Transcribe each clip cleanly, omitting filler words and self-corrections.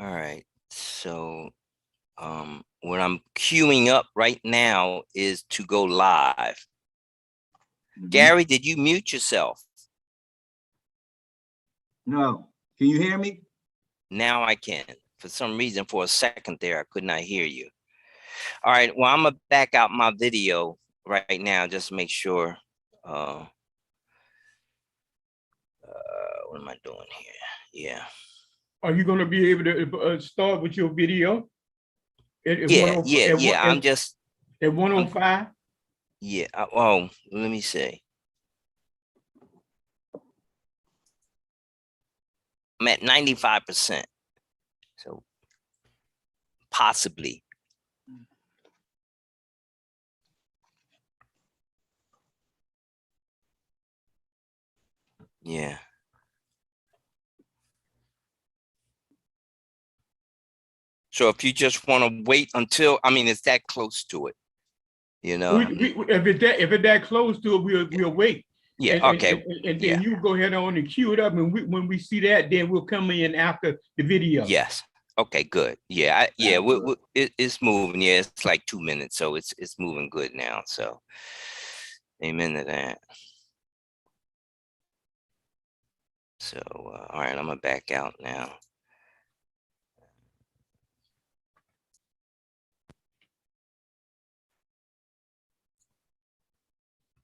All right. So what I'm queuing up right now is to go live. Gary, did you mute yourself? No. Can you hear me? Now I can. For some reason, for a second there, I could not hear you. All right. Well, I'm gonna back out my video right now just to make sure. What am I doing here? Yeah. Are you going to be able to start with your video Yeah. at 105? Yeah. Oh, let me see. I'm at 95%. So possibly. Yeah. So if you just want to wait until, I mean, it's that close to it, you know? If it's that close to it, we'll wait. Yeah. Okay. And then you go ahead on and cue it up. And when we see that, then we'll come in after the video. Yes. Okay, good. Yeah. It's moving. Yeah. It's like 2 minutes. So it's moving good now. So amen to that. So, all right, I'm gonna back out now.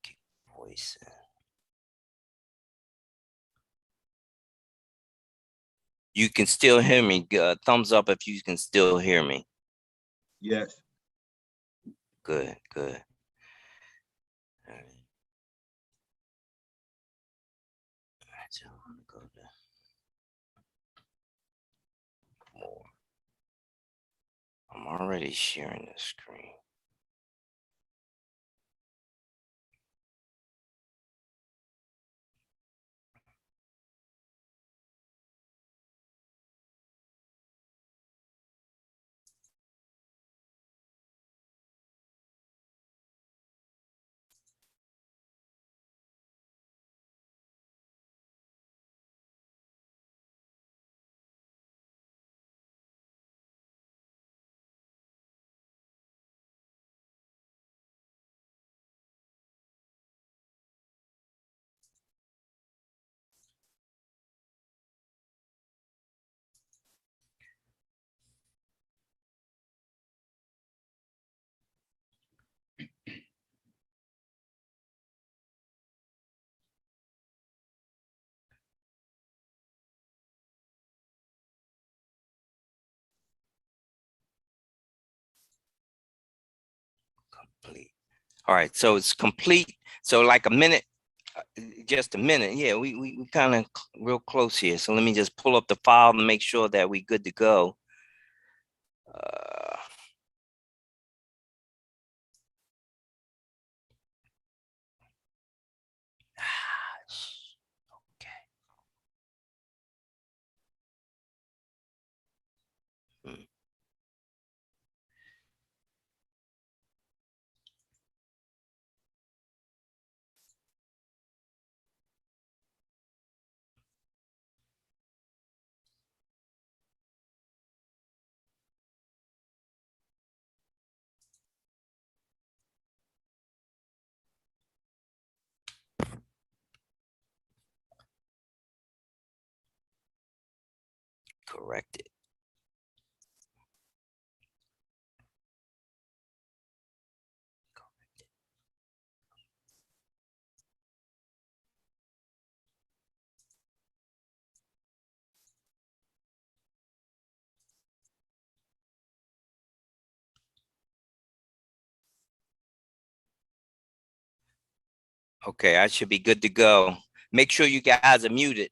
Keep voice. You can still hear me. Thumbs up if you can still hear me. Yes. Good, good. All right. All right, so I'm gonna go to more. I'm already sharing the screen. Complete. All right, so it's complete. So like a minute, just a minute. Yeah, we kind of real close here. So let me just pull up the file and make sure that we good to go. Okay. Hmm. Correct it. Okay, I should be good to go. Make sure you guys are muted.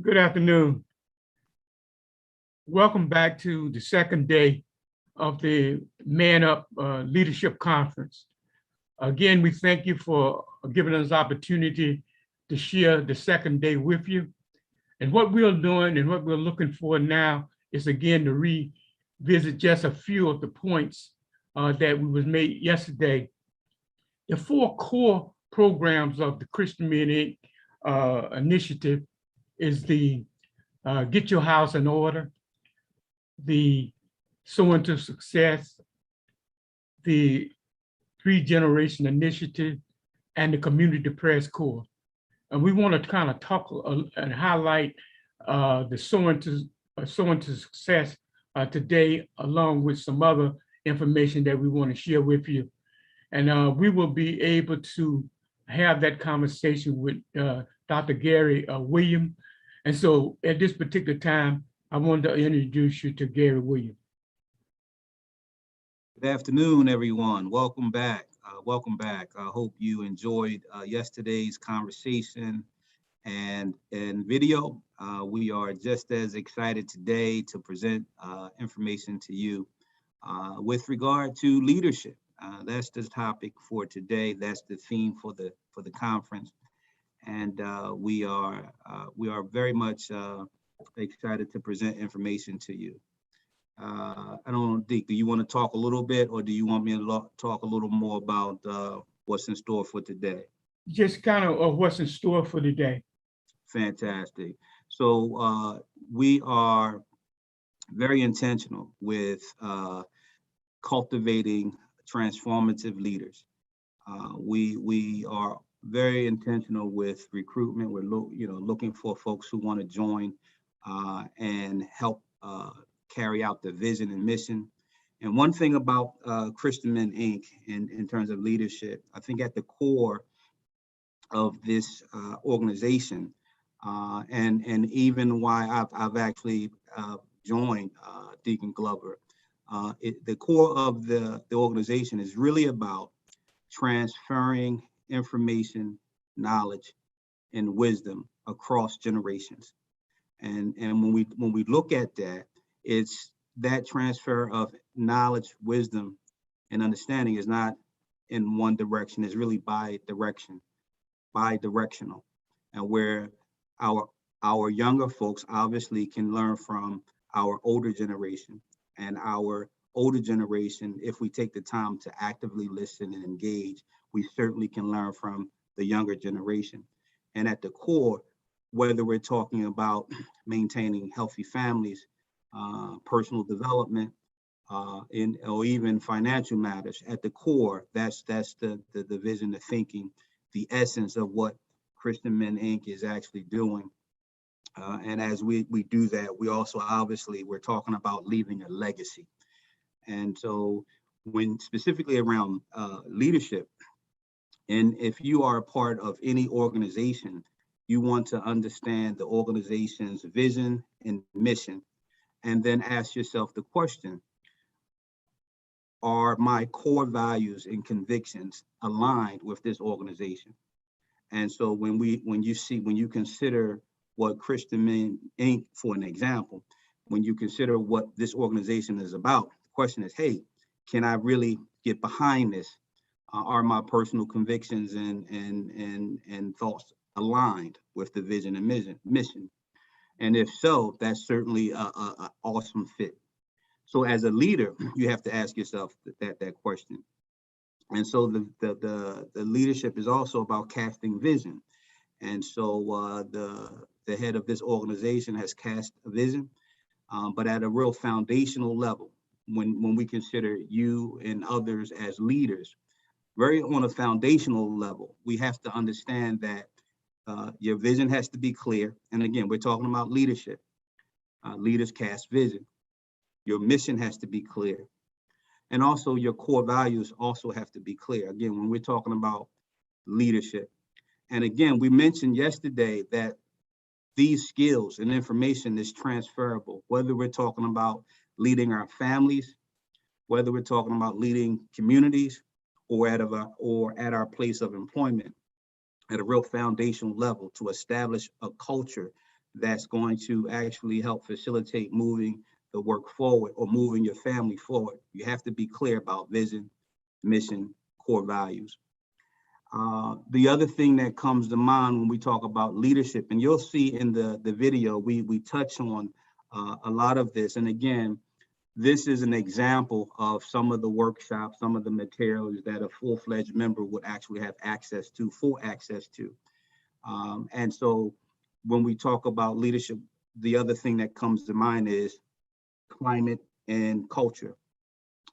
Good afternoon. Welcome back to the second day of the manUP Leadership Conference. Again, we thank you for giving us opportunity to share the second day with you. And what we're doing and what we're looking for now is again to revisit just a few of the points that was made yesterday. The 4 core programs of the Christian Men Inc. Initiative is the Get Your House in Order, the Sowing to Success, the 3-Generation Initiative, and the Community Press Corps. And we want to kind of talk and highlight the Sowing to Success today, along with some other information that we want to share with you. And we will be able to have that conversation with Dr. Gary Williams. And so at this particular time, I wanted to introduce you to Gary Williams. Good afternoon, everyone. Welcome back. Welcome back. I hope you enjoyed yesterday's conversation and video. We are just as excited today to present information to you with regard to leadership. That's the topic for today. That's the theme for the conference, and we are very much excited to present information to you. I don't know, Deke, do you want to talk a little bit, or do you want me to talk a little more about what's in store for today? Just kind of what's in store for today. Fantastic. So we are very intentional with cultivating transformative leaders. We are very intentional with recruitment. We're looking for folks who want to join and help carry out the vision and mission. And one thing about Christian Men Inc. in terms of leadership, I think at the core of this organization, and even why I've actually joined Deacon Glover, the core of the organization is really about transferring information, knowledge, and wisdom across generations. And when we look at that, it's that transfer of knowledge, wisdom, and understanding is not in one direction. It's really bi-directional, and where our younger folks obviously can learn from our older generation, and our older generation, if we take the time to actively listen and engage, we certainly can learn from the younger generation. And at the core, whether we're talking about maintaining healthy families, personal development, or even financial matters, at the core, that's the vision, the thinking, the essence of what Christian Men Inc. is actually doing. And as we do that, we also obviously, we're talking about leaving a legacy. And so when specifically around leadership, and if you are a part of any organization, you want to understand the organization's vision and mission, and then ask yourself the question, are my core values and convictions aligned with this organization? And so when you consider what Christian Men Inc., for an example, when you consider what this organization is about, the question is, hey, can I really get behind this? Are my personal convictions and thoughts aligned with the vision and mission? And if so, that's certainly an awesome fit. So as a leader, you have to ask yourself that question. And so the leadership is also about casting vision. And so the head of this organization has cast a vision, but at a real foundational level, when we consider you and others as leaders, very on a foundational level, we have to understand that your vision has to be clear. And again, we're talking about leadership. Leaders cast vision. Your mission has to be clear. And also your core values also have to be clear. Again, when we're talking about leadership. And again, we mentioned yesterday that these skills and information is transferable, whether we're talking about leading our families, whether we're talking about leading communities, or at our place of employment, at a real foundational level, to establish a culture that's going to actually help facilitate moving the work forward or moving your family forward. You have to be clear about vision, mission, core values. The other thing that comes to mind when we talk about leadership, and you'll see in the video, we touch on a lot of this. And again, this is an example of some of the workshops, some of the materials that a full-fledged member would actually have access to, full access to. And so when we talk about leadership, the other thing that comes to mind is climate and culture.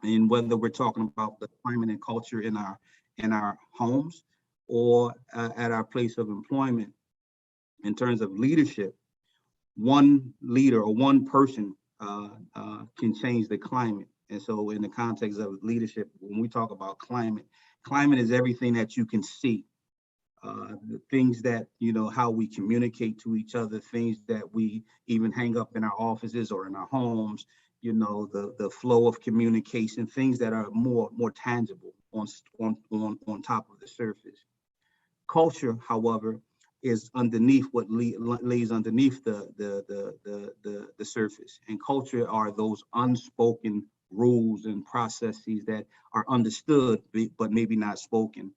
And whether we're talking about the climate and culture in our homes or at our place of employment, in terms of leadership, one leader or one person can change the climate. And so in the context of leadership, when we talk about climate, climate is everything that you can see. The things that, you know, how we communicate to each other, things that we even hang up in our offices or in our homes, you know, the flow of communication, things that are more tangible on top of the surface. Culture, however, is underneath what lays underneath the surface. And culture are those unspoken rules and processes that are understood but maybe not spoken.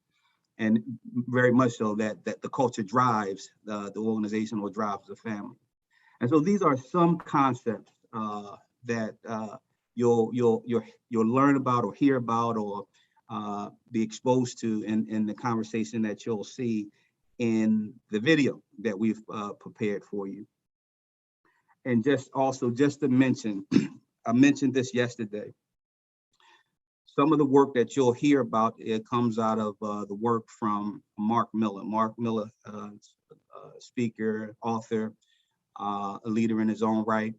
And very much so that the culture drives the organization or drives the family. And so these are some concepts that you'll learn about or hear about or be exposed to in the conversation that you'll see in the video that we've prepared for you. And just to mention, I mentioned this yesterday. Some of the work that you'll hear about, it comes out of the work from Mark Miller. Mark Miller, speaker, author, a leader in his own right,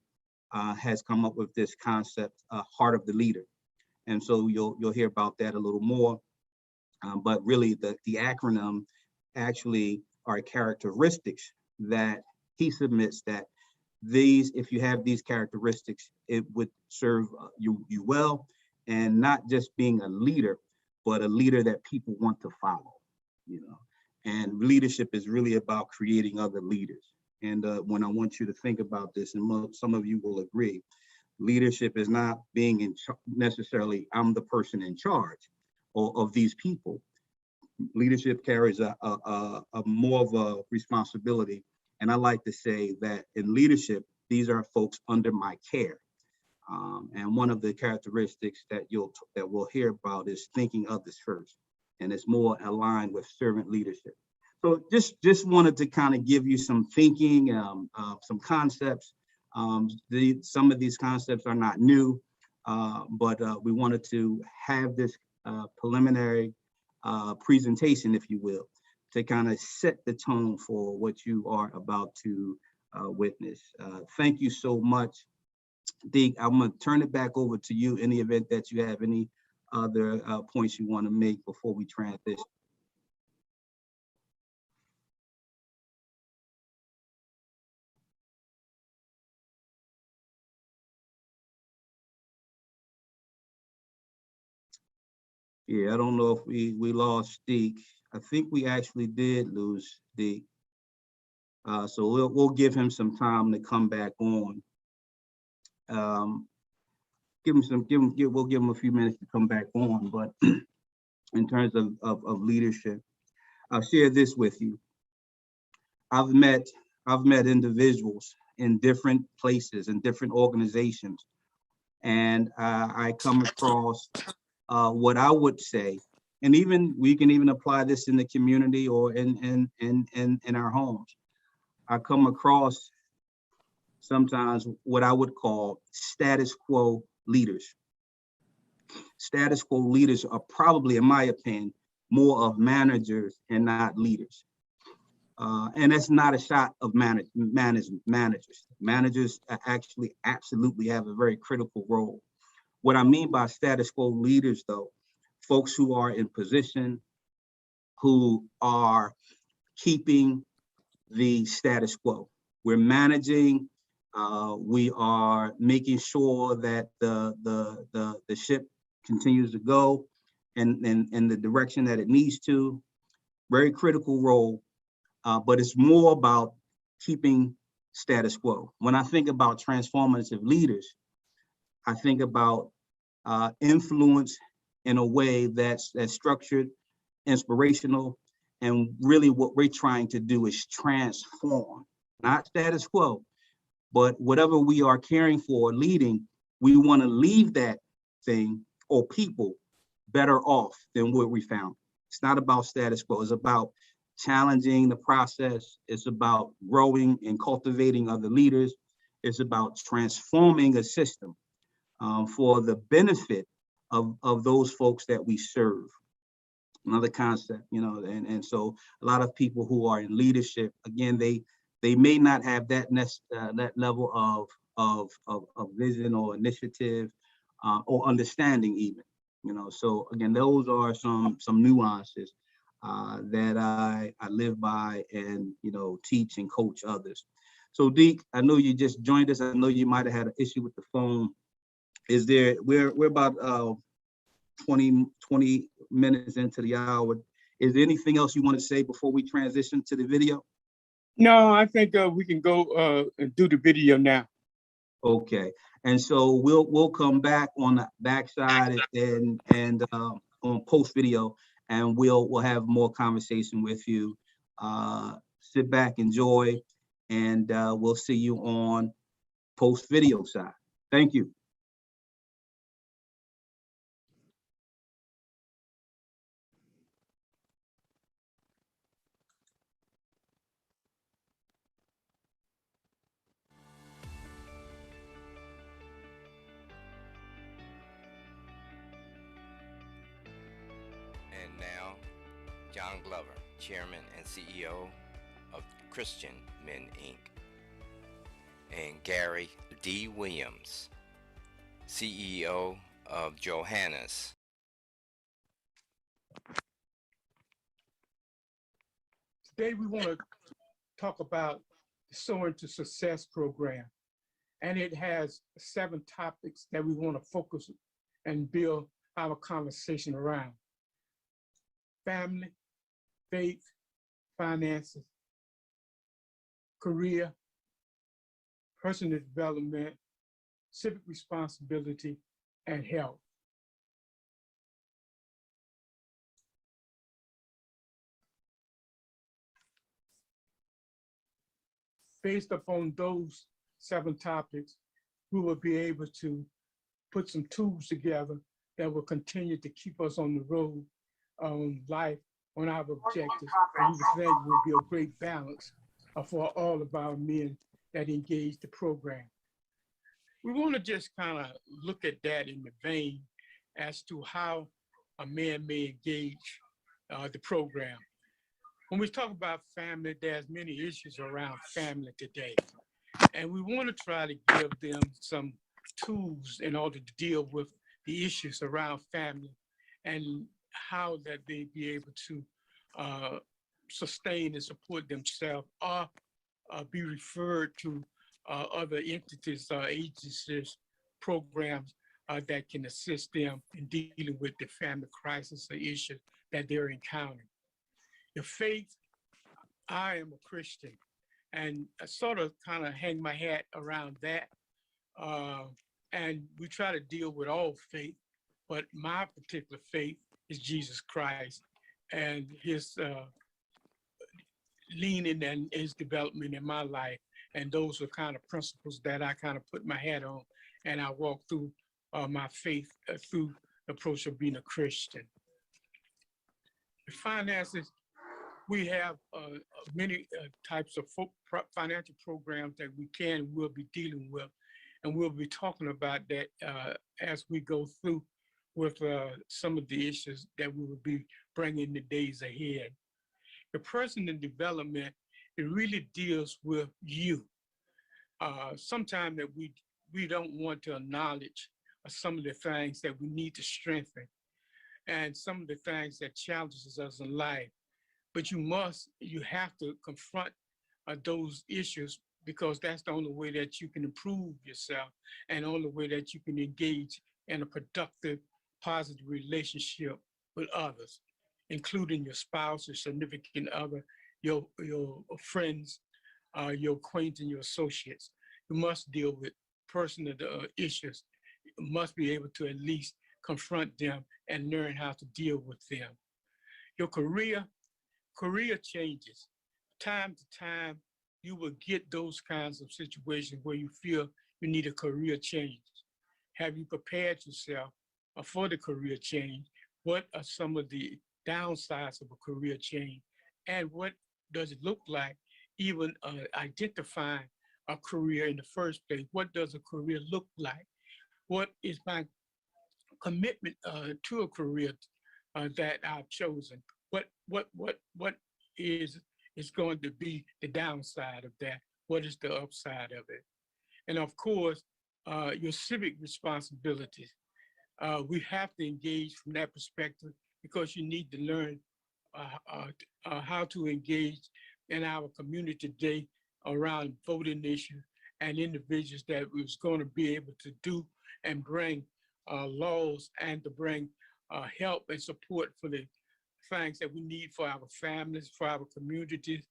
has come up with this concept, heart of the leader. And so you'll hear about that a little more. But really the acronym actually are characteristics that he submits that these, if you have these characteristics, it would serve you well. And not just being a leader, but a leader that people want to follow, you know. And leadership is really about creating other leaders. And when I want you to think about this, and some of you will agree, leadership is not being necessarily, I'm the person in charge of these people. Leadership carries a more of a responsibility. And I like to say that in leadership, these are folks under my care. And one of the characteristics that we'll hear about is thinking others first, and it's more aligned with servant leadership. So just wanted to kind of give you some thinking, some concepts. Some of these concepts are not new, but we wanted to have this preliminary presentation, if you will, to kind of set the tone for what you are about to witness. Thank you so much. Deke, I'm going to turn it back over to you in the event that you have any other points you want to make before we transition. Yeah, I don't know if we lost Deke. I think we actually did lose Deke. So we'll give him some time to come back on. We'll give him a few minutes to come back on, but in terms of leadership, I'll share this with you. I've met individuals in different places, in different organizations, and I come across what I would say, and even we can even apply this in the community or in our homes. I come across sometimes what I would call status quo leaders. Status quo leaders are probably, in my opinion, more of managers and not leaders. And that's not a shot of managers. Managers actually absolutely have a very critical role. What I mean by status quo leaders, though, folks who are in position, who are keeping the status quo. We're managing, we are making sure that the ship continues to go in the direction that it needs to. Very critical role, but it's more about keeping status quo. When I think about transformative leaders, I think about influence in a way that's structured, inspirational, and really what we're trying to do is transform, not status quo, but whatever we are caring for, leading, we want to leave that thing or people better off than where we found. It's not about status quo. It's about challenging the process. It's about growing and cultivating other leaders. It's about transforming a system for the benefit of those folks that we serve. Another concept, and so a lot of people who are in leadership, again, they may not have that that level of vision or initiative or understanding even, So again, those are some nuances that I live by and teach and coach others. So Deke, I know you just joined us. I know you might have had an issue with the phone. Is there? We're about 20 minutes into the hour. Is there anything else you want to say before we transition to the video? No, I think we can go and do the video now. Okay, and so we'll come back on the backside and on post video, and we'll have more conversation with you. Sit back, enjoy, and we'll see you on post video side. Thank you. And now, John Glover, Chairman and CEO of Christian Men, Inc., and Gary D. Williams, CEO of Johannes. Today, we want to talk about the Soaring to Success program, and it has 7 topics that we want to focus and build our conversation around: family, faith, finances, career, personal development, civic responsibility, and health. Based upon those 7 topics, we will be able to put some tools together that will continue to keep us on the road on life, on our objectives, and we think will be a great balance for all of our men that engage the program. We want to just kind of look at that in the vein as to how a man may engage the program. When we talk about family, there's many issues around family today, and we want to try to give them some tools in order to deal with the issues around family and how that they be able to sustain and support themselves or be referred to other entities, agencies, programs that can assist them in dealing with the family crisis or issues that they're encountering. The faith, I am a Christian, and I sort of kind of hang my hat around that. And we try to deal with all faith, but my particular faith is Jesus Christ and his leaning and his development in my life. And those are kind of principles that I kind of put my hat on, and I walk through my faith through the approach of being a Christian. The finances, we have many types of financial programs that we can and will be dealing with, and we'll be talking about that as we go through with some of the issues that we will be bringing in the days ahead. The personal development, it really deals with you. Sometimes that we don't want to acknowledge some of the things that we need to strengthen and some of the things that challenges us in life. But you have to confront those issues, because that's the only way that you can improve yourself and the only way that you can engage in a productive, positive relationship with others, including your spouse, your significant other, your friends, your acquaintance, your associates. You must deal with personal issues. You must be able to at least confront them and learn how to deal with them. Your career changes. Time to time, you will get those kinds of situations where you feel you need a career change. Have you prepared yourself for the career change? What are some of the downsides of a career change? And what does it look like even identifying a career in the first place? What does a career look like? What is my commitment to a career that I've chosen? What is going to be the downside of that? What is the upside of it? And of course, your civic responsibilities. We have to engage from that perspective because you need to learn how to engage in our community today around voting issues and individuals that was going to be able to do and bring laws and to bring help and support for the things that we need for our families, for our communities,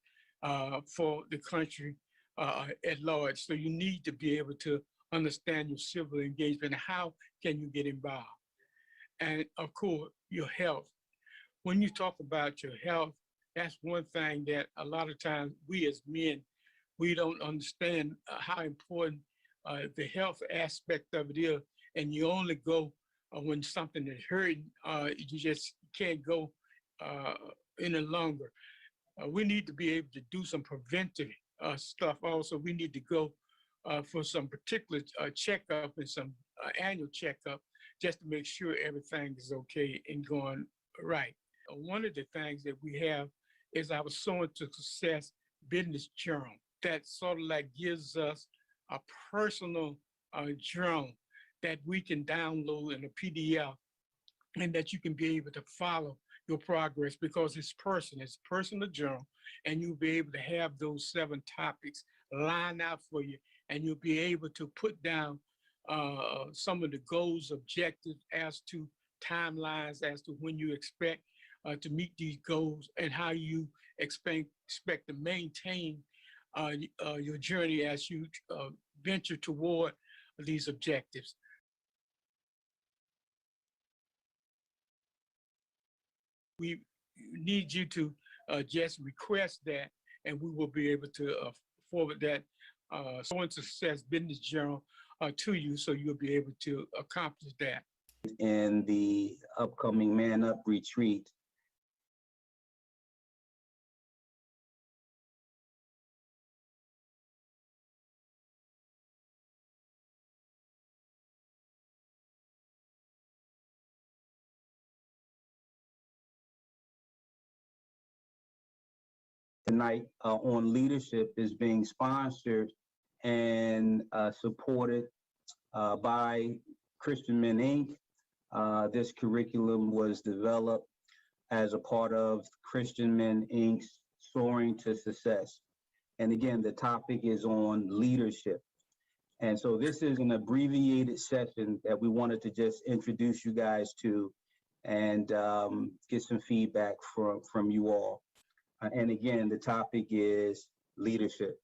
for the country at large. So you need to be able to understand your civil engagement and how can you get involved. And of course, your health. When you talk about your health, that's one thing that a lot of times we as men, we don't understand how important the health aspect of it is. And you only go when something is hurting, you just can't go any longer. We need to be able to do some preventive stuff. Also, we need to go for some particular checkup and some annual checkup just to make sure everything is okay and going right. One of the things that we have is our Sowing to Success business journal that sort of like gives us a personal journal that we can download in a PDF and that you can be able to follow your progress because it's personal journal, and you'll be able to have those 7 topics lined out for you, and you'll be able to put down some of the goals, objectives as to timelines, as to when you expect to meet these goals and how you expect to maintain your journey as you venture toward these objectives. We need you to just request that, and we will be able to forward that Sowing Success Business Journal to you, so you'll be able to accomplish that. In the upcoming manUP retreat, tonight on leadership is being sponsored and supported by Christian Men Inc. This curriculum was developed as a part of Christian Men Inc.'s Soaring to Success. And again, the topic is on leadership. And so this is an abbreviated session that we wanted to just introduce you guys to and get some feedback from you all. And again, the topic is leadership.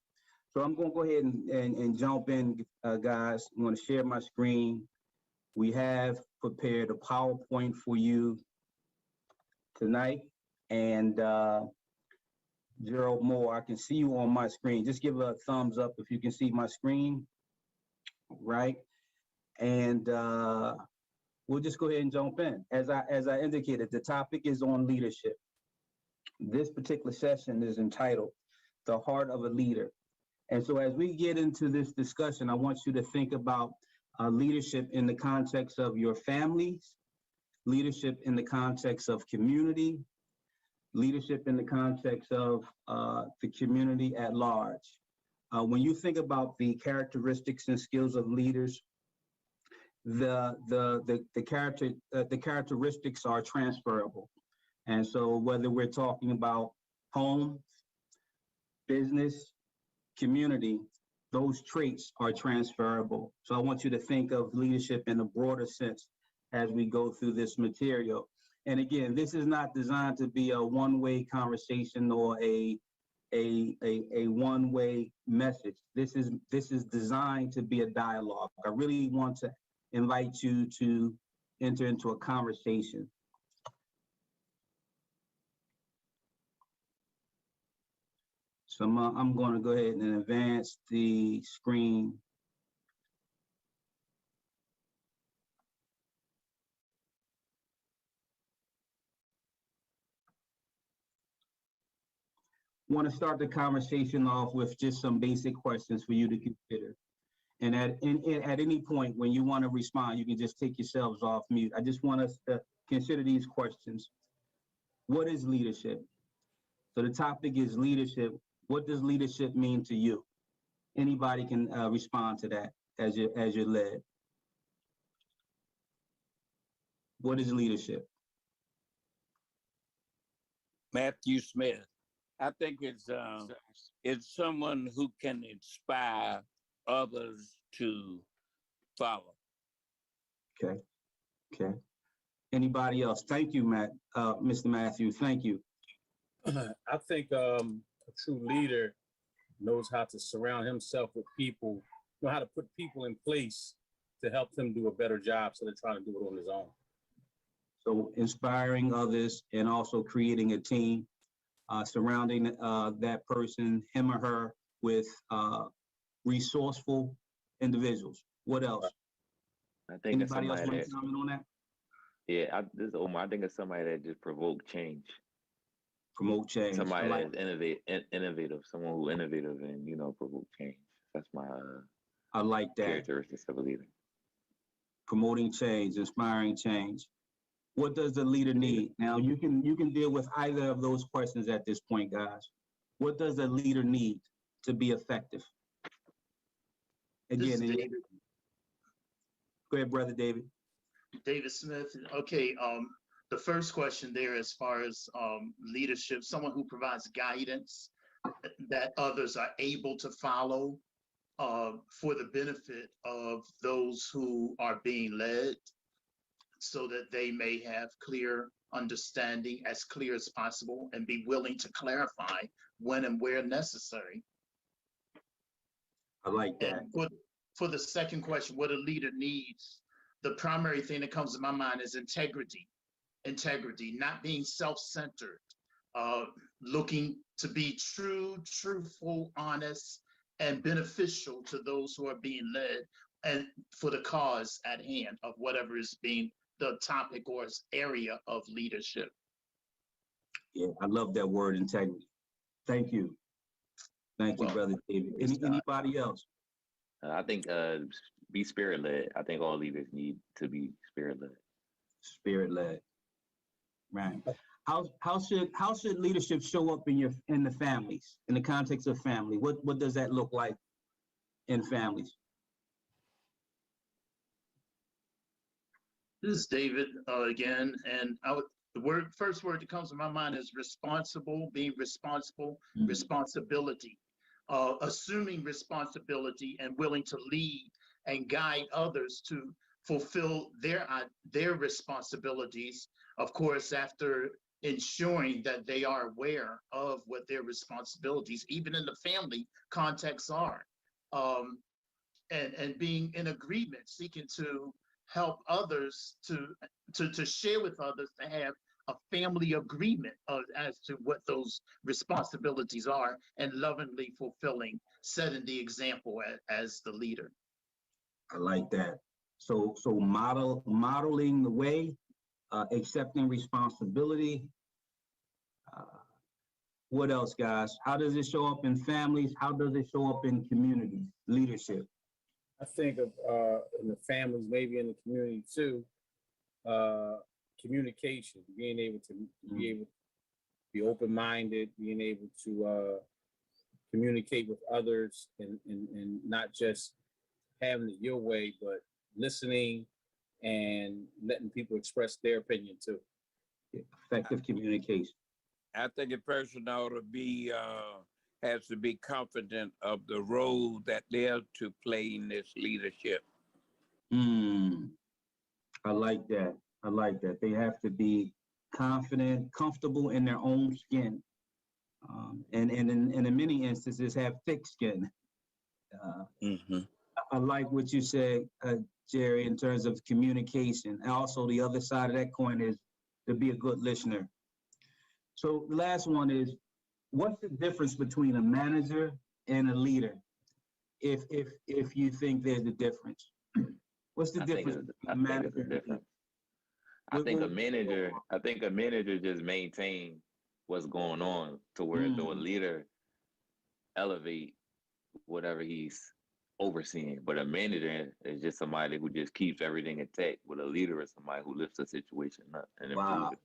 So I'm going to go ahead and jump in, guys. I'm going to share my screen. We have prepared a PowerPoint for you tonight. And Gerald Moore, I can see you on my screen. Just give a thumbs up if you can see my screen, right? And we'll just go ahead and jump in. As I indicated, the topic is on leadership. This particular session is entitled The Heart of a Leader. And so as we get into this discussion, I want you to think about leadership in the context of your families, leadership in the context of community, leadership in the context of the community at large. When you think about the characteristics and skills of leaders, the characteristics are transferable. And so whether we're talking about home, business, community, those traits are transferable. So I want you to think of leadership in a broader sense as we go through this material. And again, this is not designed to be a one-way conversation or a a one-way message. This is designed to be a dialogue. I really want to invite you to enter into a conversation. So I'm going to go ahead and advance the screen. Want to start the conversation off with just some basic questions for you to consider. And at any point when you want to respond, you can just take yourselves off mute. I just want us to consider these questions. What is leadership? So the topic is leadership. What does leadership mean to you? Anybody can respond to that as you're led. What is leadership? Matthew Smith. I think it's someone who can inspire others to follow. Okay. Anybody else? Thank you, Mr. Matthew. Thank you. I think a true leader knows how to surround himself with people, know how to put people in place to help them do a better job so they're trying to do it on his own. So inspiring others and also creating a team, surrounding that person, him or her, with resourceful individuals. What else? I think it's Anybody else somebody want to comment on that? this is Omar. I think it's somebody that just provoke change. Promote change. Somebody like that's innovative, someone who innovative and provoke change. That's my I like that. characteristics of a leader. Promoting change, inspiring change. What does the leader need? Now you can deal with either of those questions at this point, guys. What does the leader need to be effective? Again, go ahead, brother David. David Smith. Okay, the first question there, as far as leadership, someone who provides guidance that others are able to follow for the benefit of those who are being led, so that they may have clear understanding, as clear as possible, and be willing to clarify when and where necessary. I like that. And for the second question, what a leader needs, the primary thing that comes to my mind is integrity. Integrity, not being self-centered, looking to be true, truthful, honest, and beneficial to those who are being led, and for the cause at hand of whatever is being the topic or area of leadership. Yeah, I love that word, integrity. Thank you. Thank you, brother David. Anybody else? I think be spirit led. I think all leaders need to be spirit led. Spirit led. Right. How should leadership show up in the families, in the context of family? What does that look like in families? This is David again, and the first word that comes to my mind is responsible, being responsible, responsibility, assuming responsibility and willing to lead and guide others to fulfill their responsibilities, of course, after ensuring that they are aware of what their responsibilities, even in the family context, are, and being in agreement, seeking to help others to share with others, to have a family agreement as to what those responsibilities are, and lovingly fulfilling, setting the example as the leader. I like that. So modeling the way, accepting responsibility. What else, guys? How does it show up in families? How does it show up in communities? Leadership. I think of in the families, maybe in the community too, communication, being able to be open-minded, being able to communicate with others, and not just having it your way, but listening and letting people express their opinion too. Effective communication. I think a person ought to be has to be confident of the role that they're to play in this leadership. I like that. I like that. They have to be confident, comfortable in their own skin. and in many instances have thick skin. I like what you said, Jerry, in terms of communication. And also the other side of that coin is to be a good listener. So the last one is, what's the difference between a manager and a leader? If you think there's a difference, what's the difference between a manager and a leader? I think a manager just maintain what's going on to where though a leader elevate whatever he's overseeing. But a manager is just somebody who just keeps everything intact. With a leader is somebody who lifts a situation up and improves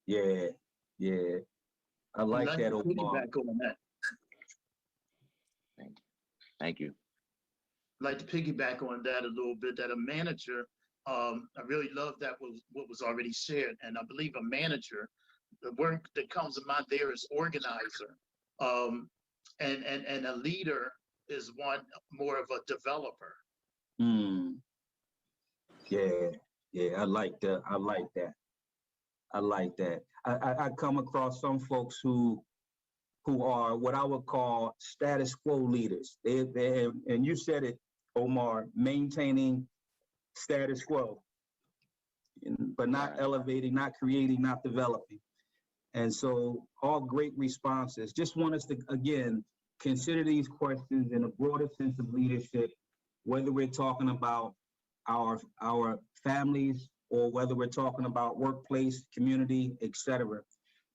it. Yeah. I like that. Piggyback on that. Thank you. I'd like to piggyback on that a little bit, that a manager, I really love that what was already shared. And I believe a manager, the word that comes to mind there is organizer. And a leader is one more of a developer. Yeah, I like that. I come across some folks who are what I would call status quo leaders. They and you said it, Omar, maintaining status quo, but not elevating, not creating, not developing. And so all great responses. Just want us to, again, consider these questions in a broader sense of leadership, whether we're talking about our families or whether we're talking about workplace, community, etc.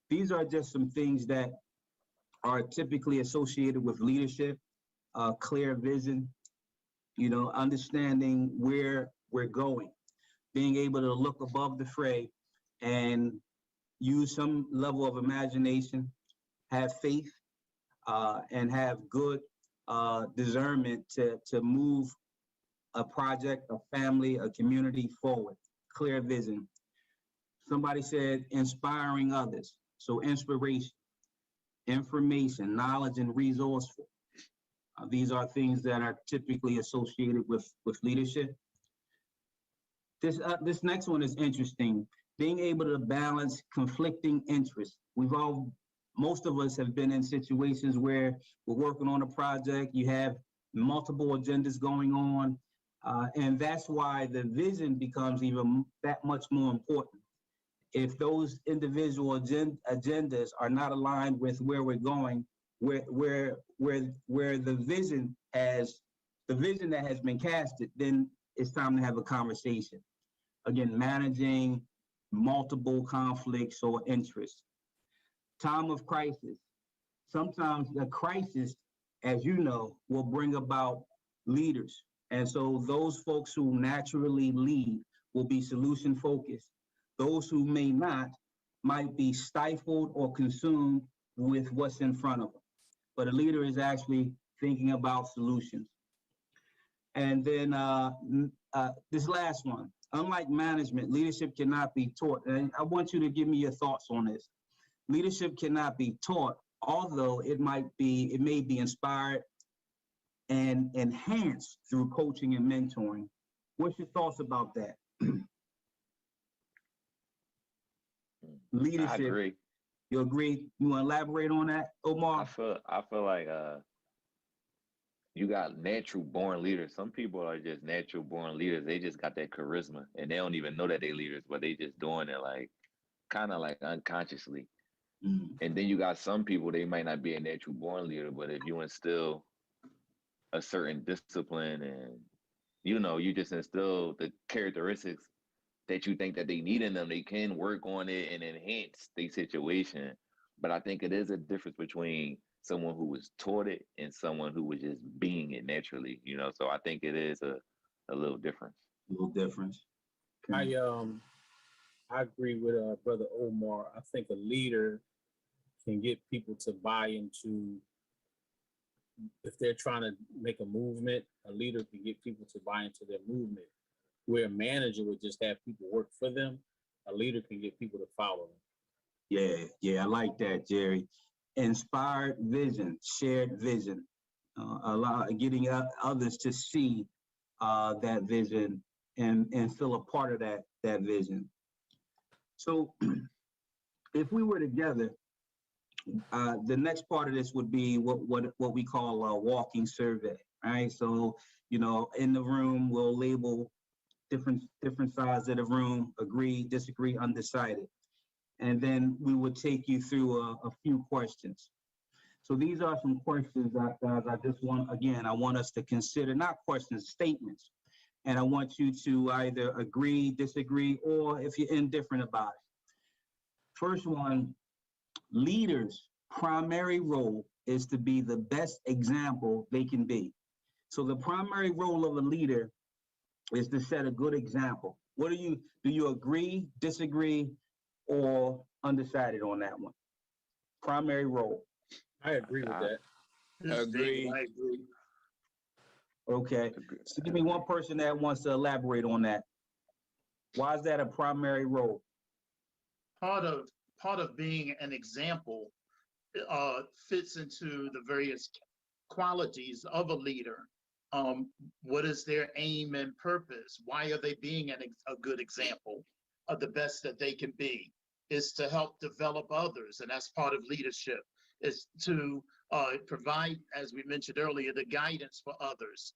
These are just some things that are typically associated with leadership, clear vision, understanding where we're going, being able to look above the fray and use some level of imagination, have faith, and have good discernment to move a project, a family, a community forward. Clear vision. Somebody said inspiring others. So inspiration, information, knowledge, and resourceful. These are things that are typically associated with leadership. This next one is interesting. Being able to balance conflicting interests. Most of us have been in situations where we're working on a project, you have multiple agendas going on, and that's why the vision becomes even that much more important. If those individual agendas are not aligned with where we're going, where the vision that has been casted, then it's time to have a conversation. Again, managing multiple conflicts or interests. Time of crisis. Sometimes the crisis, as you know, will bring about leaders. And so those folks who naturally lead will be solution focused. Those who may not might be stifled or consumed with what's in front of them. But a leader is actually thinking about solutions. And then this last one, unlike management, leadership cannot be taught. And I want you to give me your thoughts on this. Leadership cannot be taught, although it may be inspired and enhanced through coaching and mentoring. What's your thoughts about that? Leadership. I agree. You agree? You want to elaborate on that, Omar? I feel like you got natural born leaders. Some people are just natural born leaders. They just got that charisma and they don't even know that they're leaders, but they just doing it like kind of like unconsciously. And then you got some people, they might not be a natural born leader, but if you instill a certain discipline and you just instill the characteristics that you think that they need in them, they can work on it and enhance their situation. But I think it is a difference between someone who was taught it and someone who was just being it naturally, So I think it is a little difference. A little difference. I agree with Brother Omar. I think a leader can get people to buy into, if they're trying to make a movement, a leader can get people to buy into their movement. Where a manager would just have people work for them, a leader can get people to follow them. Yeah, I like that, Jerry. Inspired vision, shared vision, getting others to see that vision and feel a part of that vision. So if we were together, The next part of this would be what we call a walking survey, right? So, you know, in the room, we'll label different sides of the room, agree, disagree, undecided. And then we would take you through a few questions. So these are some questions that, guys, I just want, again, I want us to consider, not questions, statements. And I want you to either agree, disagree, or if you're indifferent about it. First one, leaders' primary role is to be the best example they can be. So the primary role of a leader is to set a good example. Do you agree, disagree, or undecided on that one? Primary role. I agree with that. This is David, Agree. I agree. Okay, so give me one person that wants to elaborate on that. Why is that a primary role? Part of being an example fits into the various qualities of a leader. What is their aim and purpose? Why are they being a good example of the best that they can be? Is to help develop others, and that's part of leadership, is to provide, as we mentioned earlier, the guidance for others.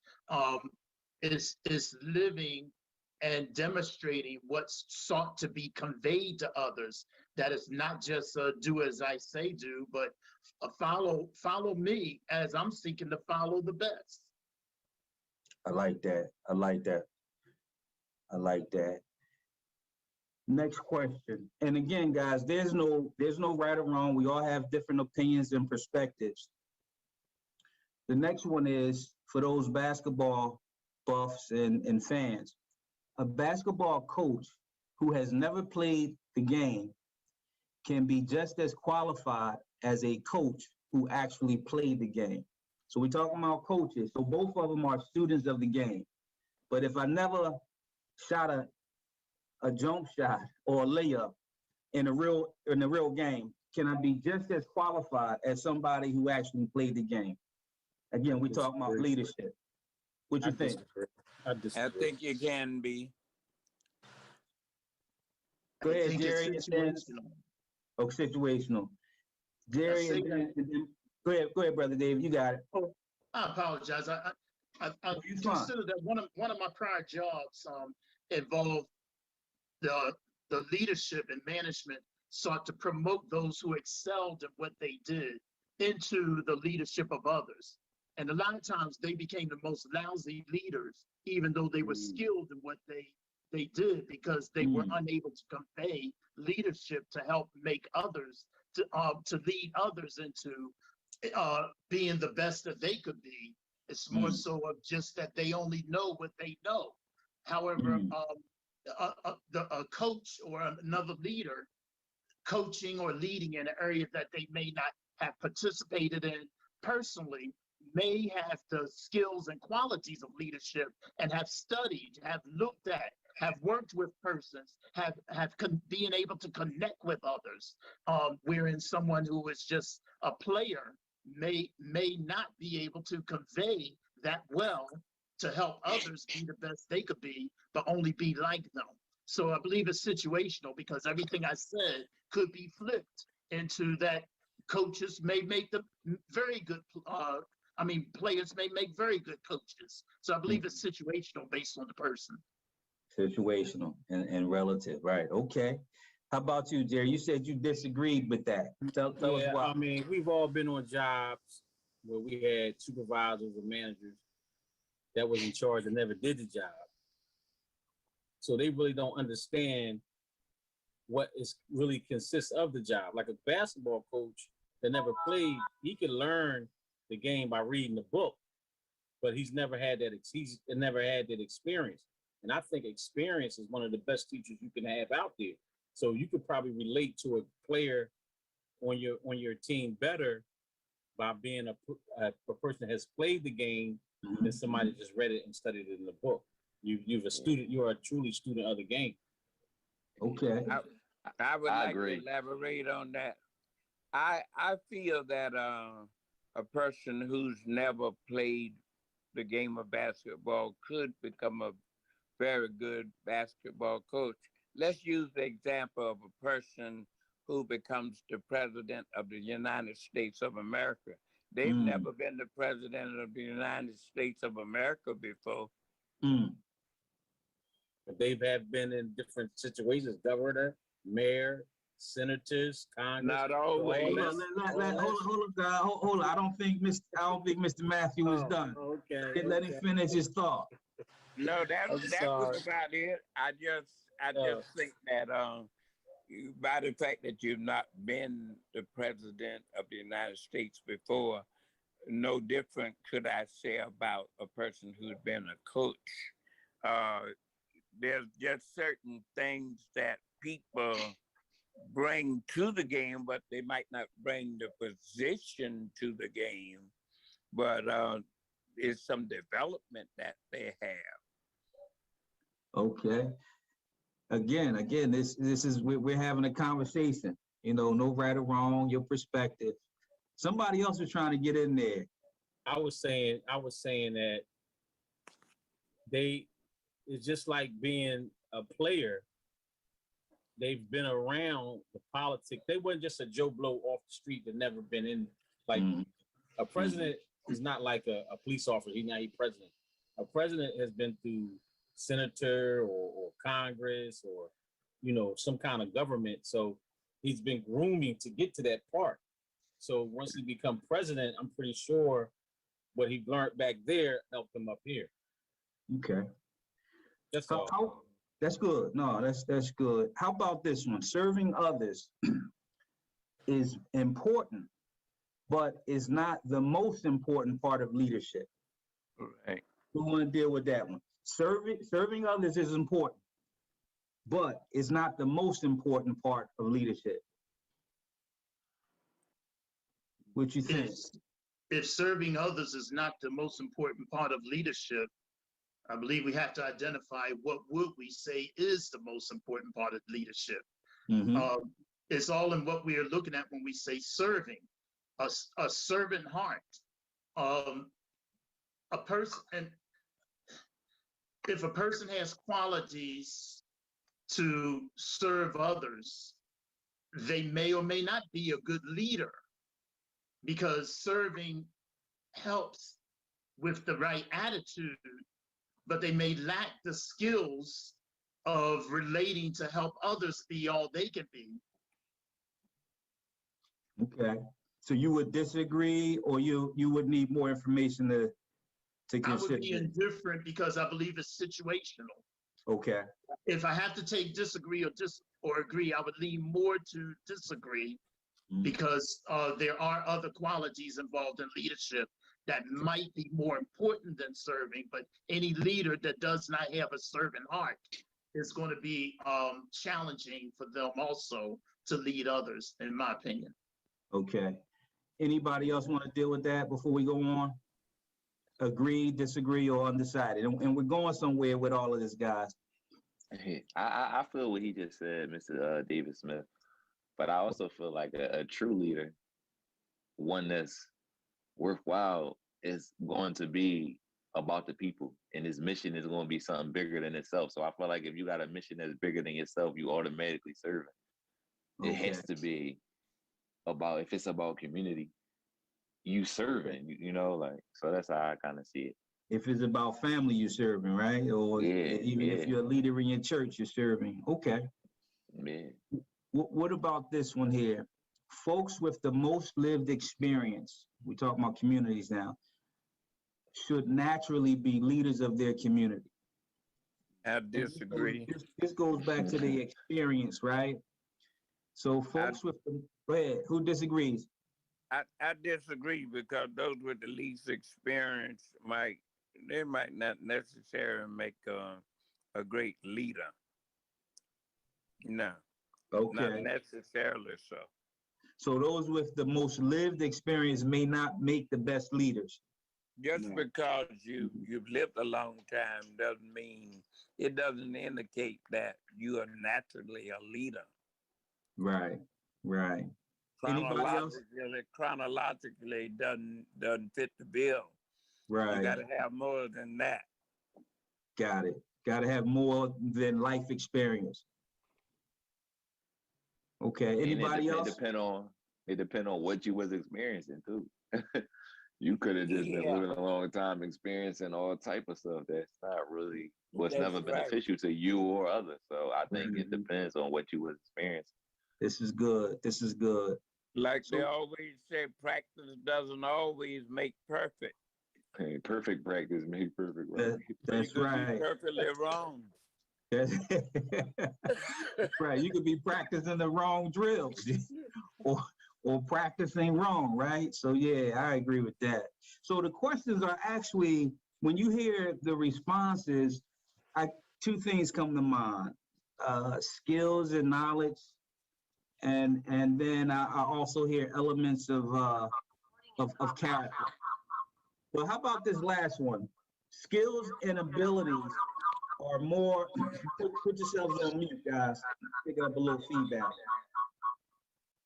Is living and demonstrating what's sought to be conveyed to others. That is not just do as I say do, but follow me as I'm seeking to follow the best. I like that. I like that. I like that. Next question. And again, guys, there's no right or wrong. We all have different opinions and perspectives. The next one is for those basketball buffs and fans. A basketball coach who has never played the game can be just as qualified as a coach who actually played the game. So we're talking about coaches. So both of them are students of the game. But if I never shot a jump shot or a layup in the real game, can I be just as qualified as somebody who actually played the game? Again, we're talking about leadership. What you think? I I disagree. think you can be. Go I ahead, think Jerry. it's situational. Oh, situational. Jerry, I and say then go ahead, brother Dave. You got it. I apologize. I You fine. consider that one of my prior jobs involved the leadership and management sought to promote those who excelled at what they did into the leadership of others. And a lot of times they became the most lousy leaders, even though they were skilled in what they did, because they were unable to convey leadership to help make others, to lead others into being the best that they could be. It's more so of just that they only know what they know. However, a coach or another leader coaching or leading in an area that they may not have participated in personally may have the skills and qualities of leadership and have studied, have looked at, have worked with persons, being able to connect with others, wherein someone who is just a player may not be able to convey that well to help others be the best they could be, but only be like them. So I believe it's situational, because everything I said could be flipped into that coaches may make them very good, players may make very good coaches. So I believe it's situational based on the person. Situational and relative, right? Okay. How about you, Jerry? You said you disagreed with that. Tell us why. I mean, we've all been on jobs where we had supervisors or managers that was in charge and never did the job. So they really don't understand what is really consists of the job. Like a basketball coach that never played, he can learn the game by reading the book, but he's never had that experience. And I think experience is one of the best teachers you can have out there. So you could probably relate to a player on your team better by being a person that has played the game than somebody that just read it and studied it in the book. You are a truly student of the game. Okay. I would like agree. to elaborate on that. I feel that a person who's never played the game of basketball could become a very good basketball coach. Let's use the example of a person who becomes the president of the United States of America. They've Mm. never been the president of the United States of America before. Mm. But they've been in different situations, governor, mayor, senators, Congress. Not all always. Hold that- on, all that- hold on, guy. Hold on. I don't think Mr. Matthew is Oh, done. Okay. Let him finish his thought. No, I'm that was sorry. about it. I just Oh. think that by the fact that you've not been the president of the United States before, no different could I say about a person who's been a coach. There's just certain things that people bring to the game, but they might not bring the position to the game. But it's some development that they have. Okay. Again, this is we're having a conversation. You know, no right or wrong, your perspective. Somebody else was trying to get in there. I was saying that it's just like being a player. They've been around the politics. They weren't just a Joe Blow off the street that never been in. Like Mhm. a president is not like a police officer. He's not a president. A president has been through senator or Congress or, you know, some kind of government. So he's been grooming to get to that part. So once he become president, I'm pretty sure what he learned back there helped him up here. Okay. That's all. That's good. No, that's good. How about this one? Serving others is important, but is not the most important part of leadership. Right. We want to deal with that one. Serving others is important, but it's not the most important part of leadership. What you think? If serving others is not the most important part of leadership, I believe we have to identify what would we say is the most important part of leadership. Mhm. It's all in what we are looking at when we say serving, a servant heart. A person, and if a person has qualities to serve others, they may or may not be a good leader, because serving helps with the right attitude, but they may lack the skills of relating to help others be all they can be. Okay. So you would disagree, or you would need more information to I consider? would be indifferent because I believe it's situational. Okay. If I have to take disagree or agree, I would lean more to disagree, because there are other qualities involved in leadership that might be more important than serving, but any leader that does not have a servant heart is going to be challenging for them also to lead others, in my opinion. Okay. Anybody else want to deal with that before we go on? Agree, disagree, or undecided? And we're going somewhere with all of this, guys. I feel what he just said, Mr. David Smith, but I also feel like a true leader, one that's worthwhile, is going to be about the people, and his mission is going to be something bigger than itself. So I feel like if you got a mission that's bigger than yourself, you automatically serve it. It has to be about, if it's about community, you serving, you know, like, so that's how I kind of see it. If it's about family, you're serving, right? Or even if you're a leader in your church, you're serving. Okay. Yeah. What about this one here? Folks with the most lived experience, we talk about communities now, should naturally be leaders of their community. I disagree. This goes back to the experience, right? So folks with the, go ahead, who disagrees? I disagree, because those with the least experience might not necessarily make a great leader. No, not necessarily so. So those with the most lived experience may not make the best leaders. Just because you've lived a long time doesn't mean, it doesn't indicate that you are naturally a leader. Right, right. Anybody else? Chronologically doesn't fit the bill. Right. You got to have more than that. Got it. Got to have more than life experience. Okay, And anybody it else? depend on what you was experiencing too. You could have just been Yeah, living a long time experiencing all type of stuff that's not really what's that's never right. beneficial to you or others. So I think it Mhm. depends on what you was experiencing. This is good. This is good. Like they So, always say, practice doesn't always make perfect. Okay, perfect practice make perfect right. that, You that's could be right. perfectly wrong. That's right. You could be practicing the wrong drills or or practicing wrong, right? So yeah, I agree with that. So the questions are actually, when you hear the responses, two things come to mind. Skills and knowledge, and then I also hear elements of character. Well, how about this last one? Skills and abilities are more, put yourselves on mute, guys. Pick up a little feedback.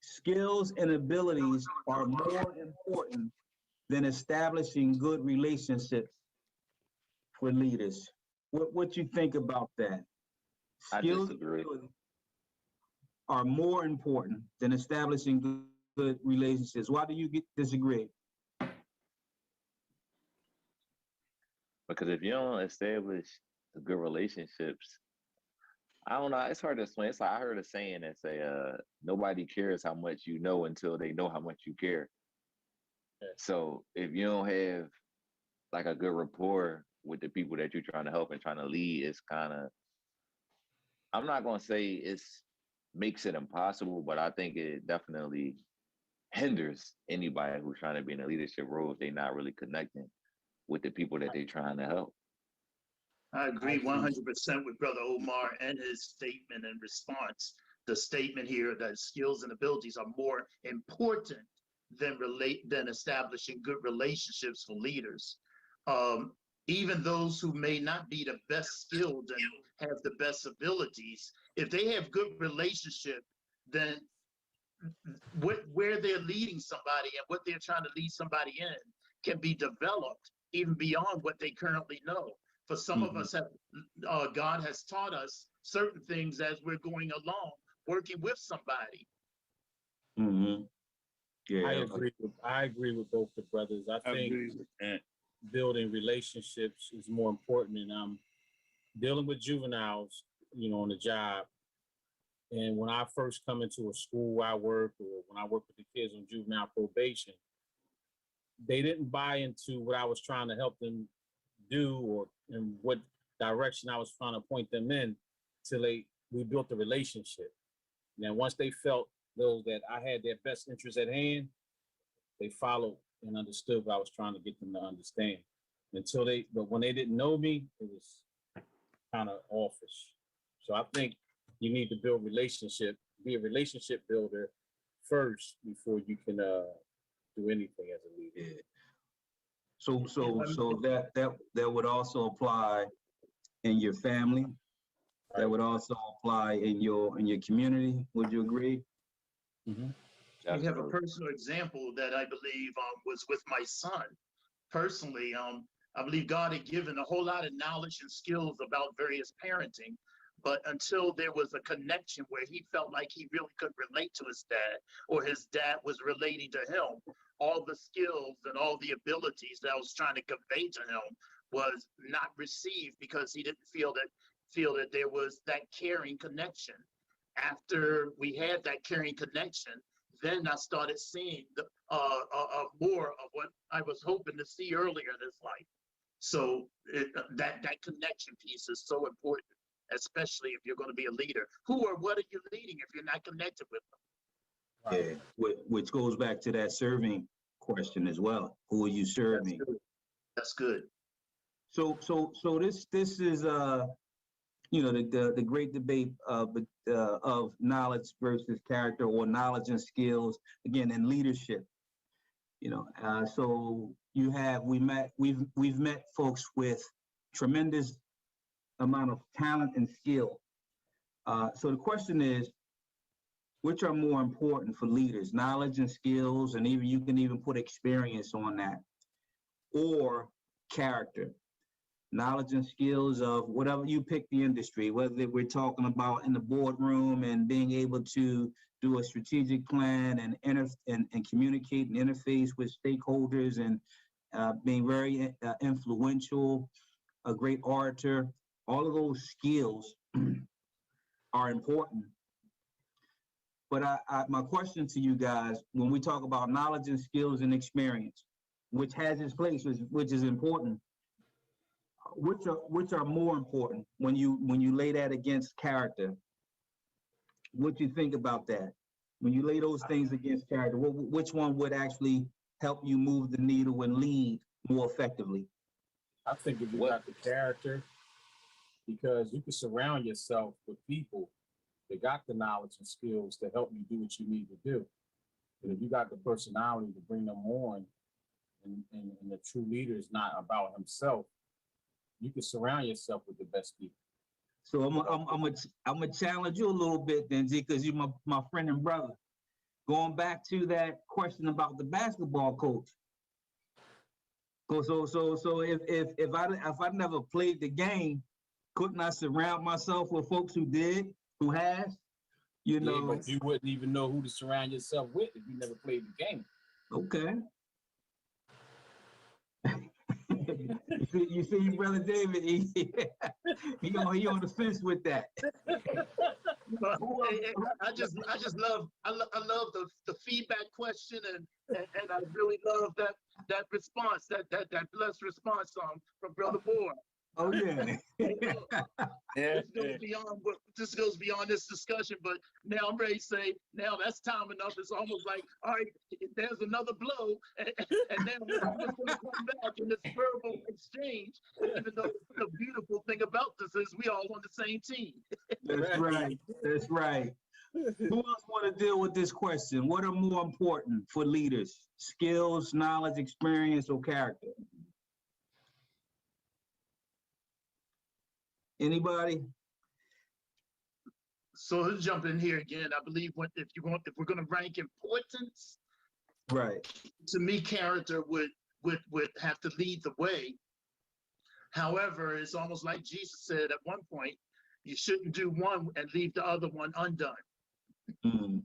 Skills and abilities are more important than establishing good relationships for leaders. What you think about that? I Skills and disagree. abilities are more important than establishing good relationships. Why do you disagree? Because if you don't establish good relationships, I don't know. It's hard to explain. It's like I heard a saying that say, nobody cares how much you know until they know how much you care. So if you don't have like a good rapport with the people that you're trying to help and trying to lead, it's kind of, I'm not gonna say it's makes it impossible, but I think it definitely hinders anybody who's trying to be in a leadership role if they're not really connecting with the people that they're trying to help. I agree 100% with Brother Omar and his statement and response. The statement here that skills and abilities are more important than establishing good relationships for leaders. Even those who may not be the best skilled and have the best abilities, if they have good relationship, then where they're leading somebody and what they're trying to lead somebody in can be developed even beyond what they currently know. For some of us, God has taught us certain things as we're going along, working with somebody. Mm-hmm. Yeah. I agree with both the brothers. I I think agree with that. building relationships is more important. And I'm dealing with juveniles, on the job. And when I first come into a school where I work, or when I work with the kids on juvenile probation, they didn't buy into what I was trying to help them do, or in what direction I was trying to point them in, till we built the relationship. Now, once they felt those that I had their best interests at hand, they followed and understood what I was trying to get them to understand. But when they didn't know me, it was kind of offish. So I think you need to build be a relationship builder first before you can do anything as a leader. Yeah. So that would also apply in your family. That would also apply in your community. Would you agree? Mm-hmm. I have a personal example that I believe was with my son. Personally, I believe God had given a whole lot of knowledge and skills about various parenting, but until there was a connection where he felt like he really could relate to his dad, or his dad was relating to him, all the skills and all the abilities that I was trying to convey to him was not received because he didn't feel that there was that caring connection. After we had that caring connection, then I started seeing more of what I was hoping to see earlier in his life. So that connection piece is so important, especially if you're going to be a leader. Who or what are you leading if you're not connected with them? Yeah, which goes back to that serving question as well. Who are you serving? That's good. So this is the great debate of knowledge versus character, or knowledge and skills, again, in leadership. So we've met folks with tremendous amount of talent and skill. So the question is, which are more important for leaders, knowledge and skills, and you can even put experience on that, or character? knowledge and skills of whatever you pick the industry, whether we're talking about in the boardroom and being able to do a strategic plan and communicate and interface with stakeholders and being very influential, a great orator. All of those skills are important. But my question to you guys, when we talk about knowledge and skills and experience, which has its place, which is important, which are more important when you lay that against character? What do you think about that? When you lay those things against character, which one would actually help you move the needle and lead more effectively? I think if you got the character, because you can surround yourself with people that got the knowledge and skills to help you do what you need to do. But if you got the personality to bring them on, and the true leader is not about himself, you can surround yourself with the best people. So I'm gonna challenge you a little bit then, Z, because you're my friend and brother. Going back to that question about the basketball coach. So if I never played the game, couldn't I surround myself with folks who did, who has? You know, yeah, but you wouldn't even know who to surround yourself with if you never played the game. Okay. you see, brother David, he on the fence with that. I love the feedback question, and I really love that response, that blessed response from Brother Moore. Oh yeah. This goes beyond this discussion, but now I'm ready to say, now that's time enough. It's almost like, all right, there's another blow, and then we're going to come back in this verbal exchange, even though the beautiful thing about this is we all on the same team. That's right. That's right. Who else want to deal with this question? What are more important for leaders? Skills, knowledge, experience, or character? Anybody? So let's jump in here again. I believe if we're going to rank importance, Right. to me, character would have to lead the way. However, it's almost like Jesus said at one point, you shouldn't do one and leave the other one undone. Mm.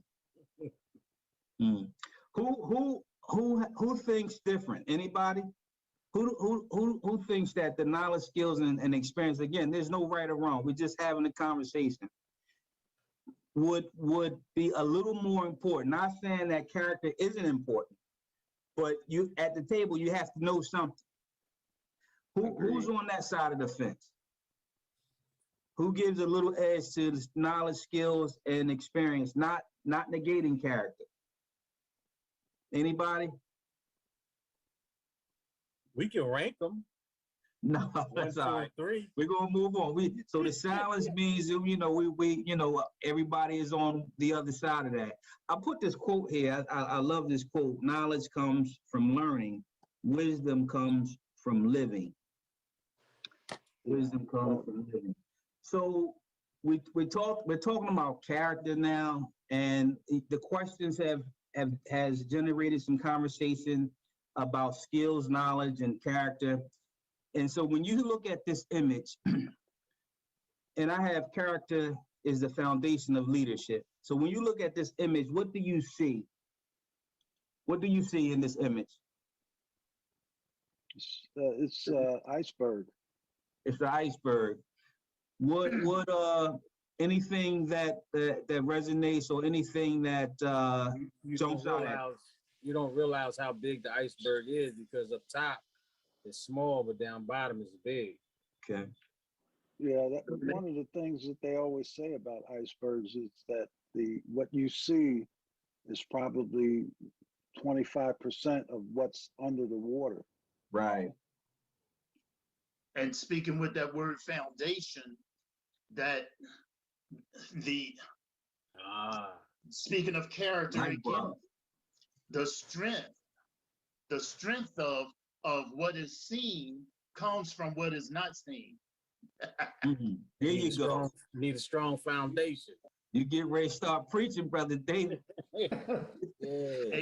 Mm. Who thinks different? Anybody? Who thinks that the knowledge, skills, and experience, again, there's no right or wrong, we're just having a conversation, would be a little more important? Not saying that character isn't important, but you at the table, you have to know something. Who's on that side of the fence? Who gives a little edge to the knowledge, skills, and experience, not negating character? Anybody? We can rank them. No, 1, that's 2, all and right. 3. We're gonna move on. So the silence means that, we everybody is on the other side of that. I put this quote here. I love this quote. Knowledge comes from learning. Wisdom comes from living. Wisdom comes from living. So we're talking about character now, and the questions has generated some conversation about skills, knowledge, and character. And so when you look at this image, and I have character is the foundation of leadership. So when you look at this image, what do you see? What do you see in this image? It's iceberg. It's the iceberg. What anything that resonates, or anything that jumps out at? You don't realize how big the iceberg is, because up top it's small, but down bottom is big. Okay. Yeah, one of the things that they always say about icebergs is that what you see is probably 25% of what's under the water. Right. And speaking with that word foundation, that speaking of character, again, the strength of what is seen comes from what is not seen. Mm-hmm. There you go. Need a strong foundation. You get ready to start preaching, Brother David. Hey,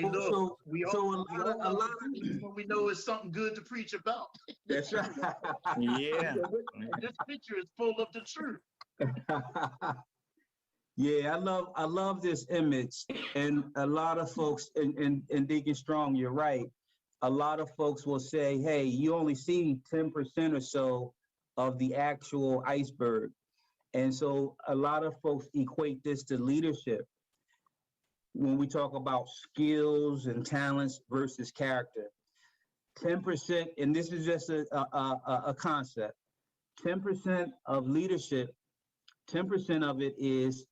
look, a lot of times when we know it's something good to preach about. That's right. Yeah. This picture is full of the truth. Yeah, I love this image, and a lot of folks, and Deacon Strong, you're right. A lot of folks will say, "Hey, you only see 10% or so of the actual iceberg," and so a lot of folks equate this to leadership when we talk about skills and talents versus character. 10%, and this is just a concept. 10% of leadership, 10% of it is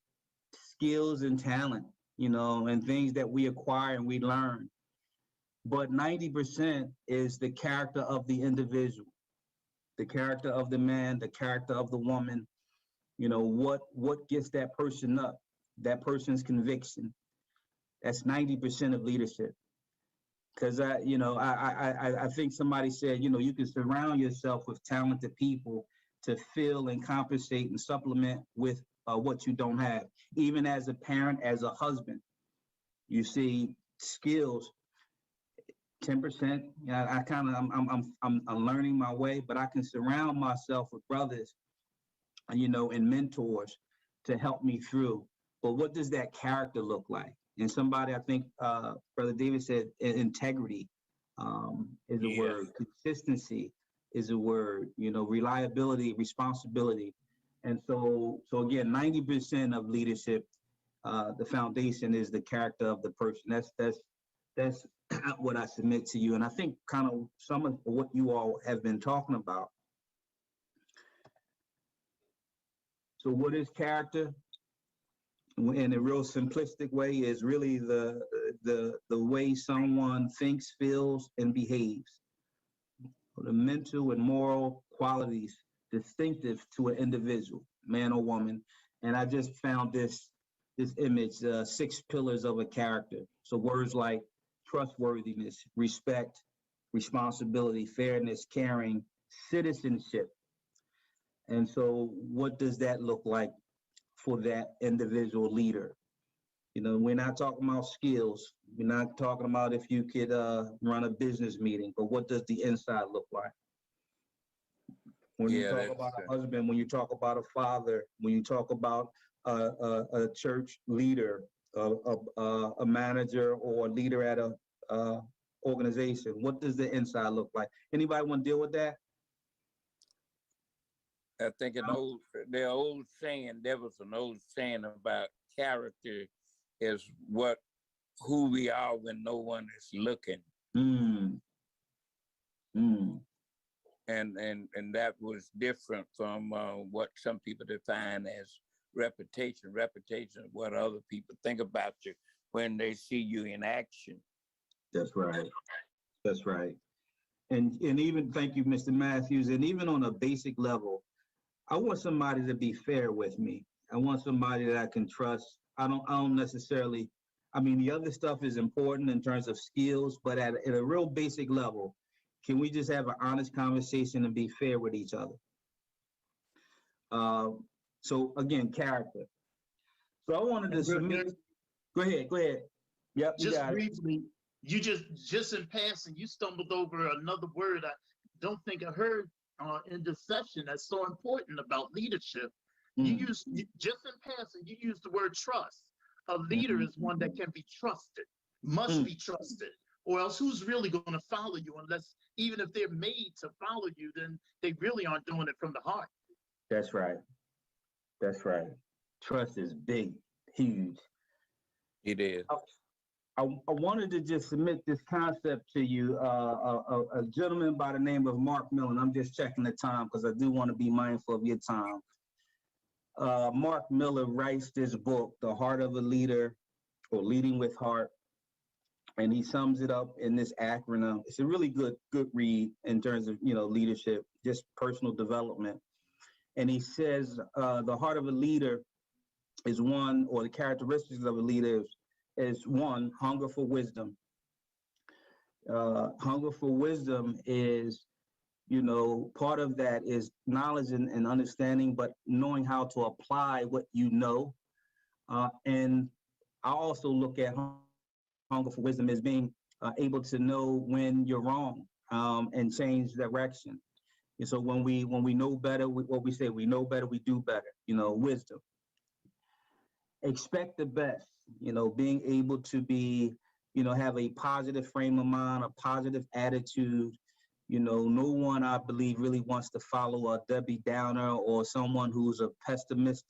skills and talent, and things that we acquire and we learn. But 90% is the character of the individual, the character of the man, the character of the woman. What gets that person up, that person's conviction. That's 90% of leadership. Because I think somebody said, you can surround yourself with talented people to fill and compensate and supplement with what you don't have. Even as a parent, as a husband, you see skills. 10%. Yeah, I'm learning my way, but I can surround myself with brothers, and mentors to help me through. But what does that character look like? And somebody, I think, Brother David said, integrity is a word. Consistency is a word. Reliability, responsibility, and so again, 90% of leadership, the foundation is the character of the person. That's what I submit to you, and I think kind of some of what you all have been talking about. So, what is character? In a real simplistic way, is really the way someone thinks, feels, and behaves. The mental and moral qualities distinctive to an individual, man or woman. And I just found this image, 6 pillars of a character. So words like trustworthiness, respect, responsibility, fairness, caring, citizenship. And so what does that look like for that individual leader? We're not talking about skills. We're not talking about if you could run a business meeting, but what does the inside look like? When you talk about a husband, when you talk about a father, when you talk about a church leader, a manager or a leader at a organization, what does the inside look like? Anybody want to deal with that? I think there was an old saying about character is who we are when no one is looking. And that was different from what some people define as reputation. Reputation is what other people think about you when they see you in action. That's right. That's right. And even, thank you, Mr. Matthews, and even on a basic level, I want somebody to be fair with me. I want somebody that I can trust. I don't necessarily, the other stuff is important in terms of skills, but at a real basic level, can we just have an honest conversation and be fair with each other? So again, character. So I wanted to submit. Go ahead. Yep. Just briefly, you just in passing, you stumbled over another word I don't think I heard in this session that's so important about leadership. You just in passing, you used the word trust. A leader is one that can be trusted, must be trusted, or else who's really going to follow you? Unless, even if they're made to follow you, then they really aren't doing it from the heart. That's right. That's right. Trust is big, huge. It is. I wanted to just submit this concept to you. A gentleman by the name of Mark Miller. I'm just checking the time because I do want to be mindful of your time. Mark Miller writes this book, The Heart of a Leader, or Leading with Heart, and he sums it up in this acronym. It's a really good read in terms of leadership, just personal development. And he says the heart of a leader is one, or the characteristics of a leader is one, hunger for wisdom. Hunger for wisdom is, part of that is knowledge and understanding, but knowing how to apply what you know. And I also look at hunger for wisdom as being able to know when you're wrong and change direction. And so when we know better, what we say, we know better, we do better. Wisdom. Expect the best. Being able to be, have a positive frame of mind, a positive attitude. No one, I believe, really wants to follow a Debbie Downer or someone who's a pessimist.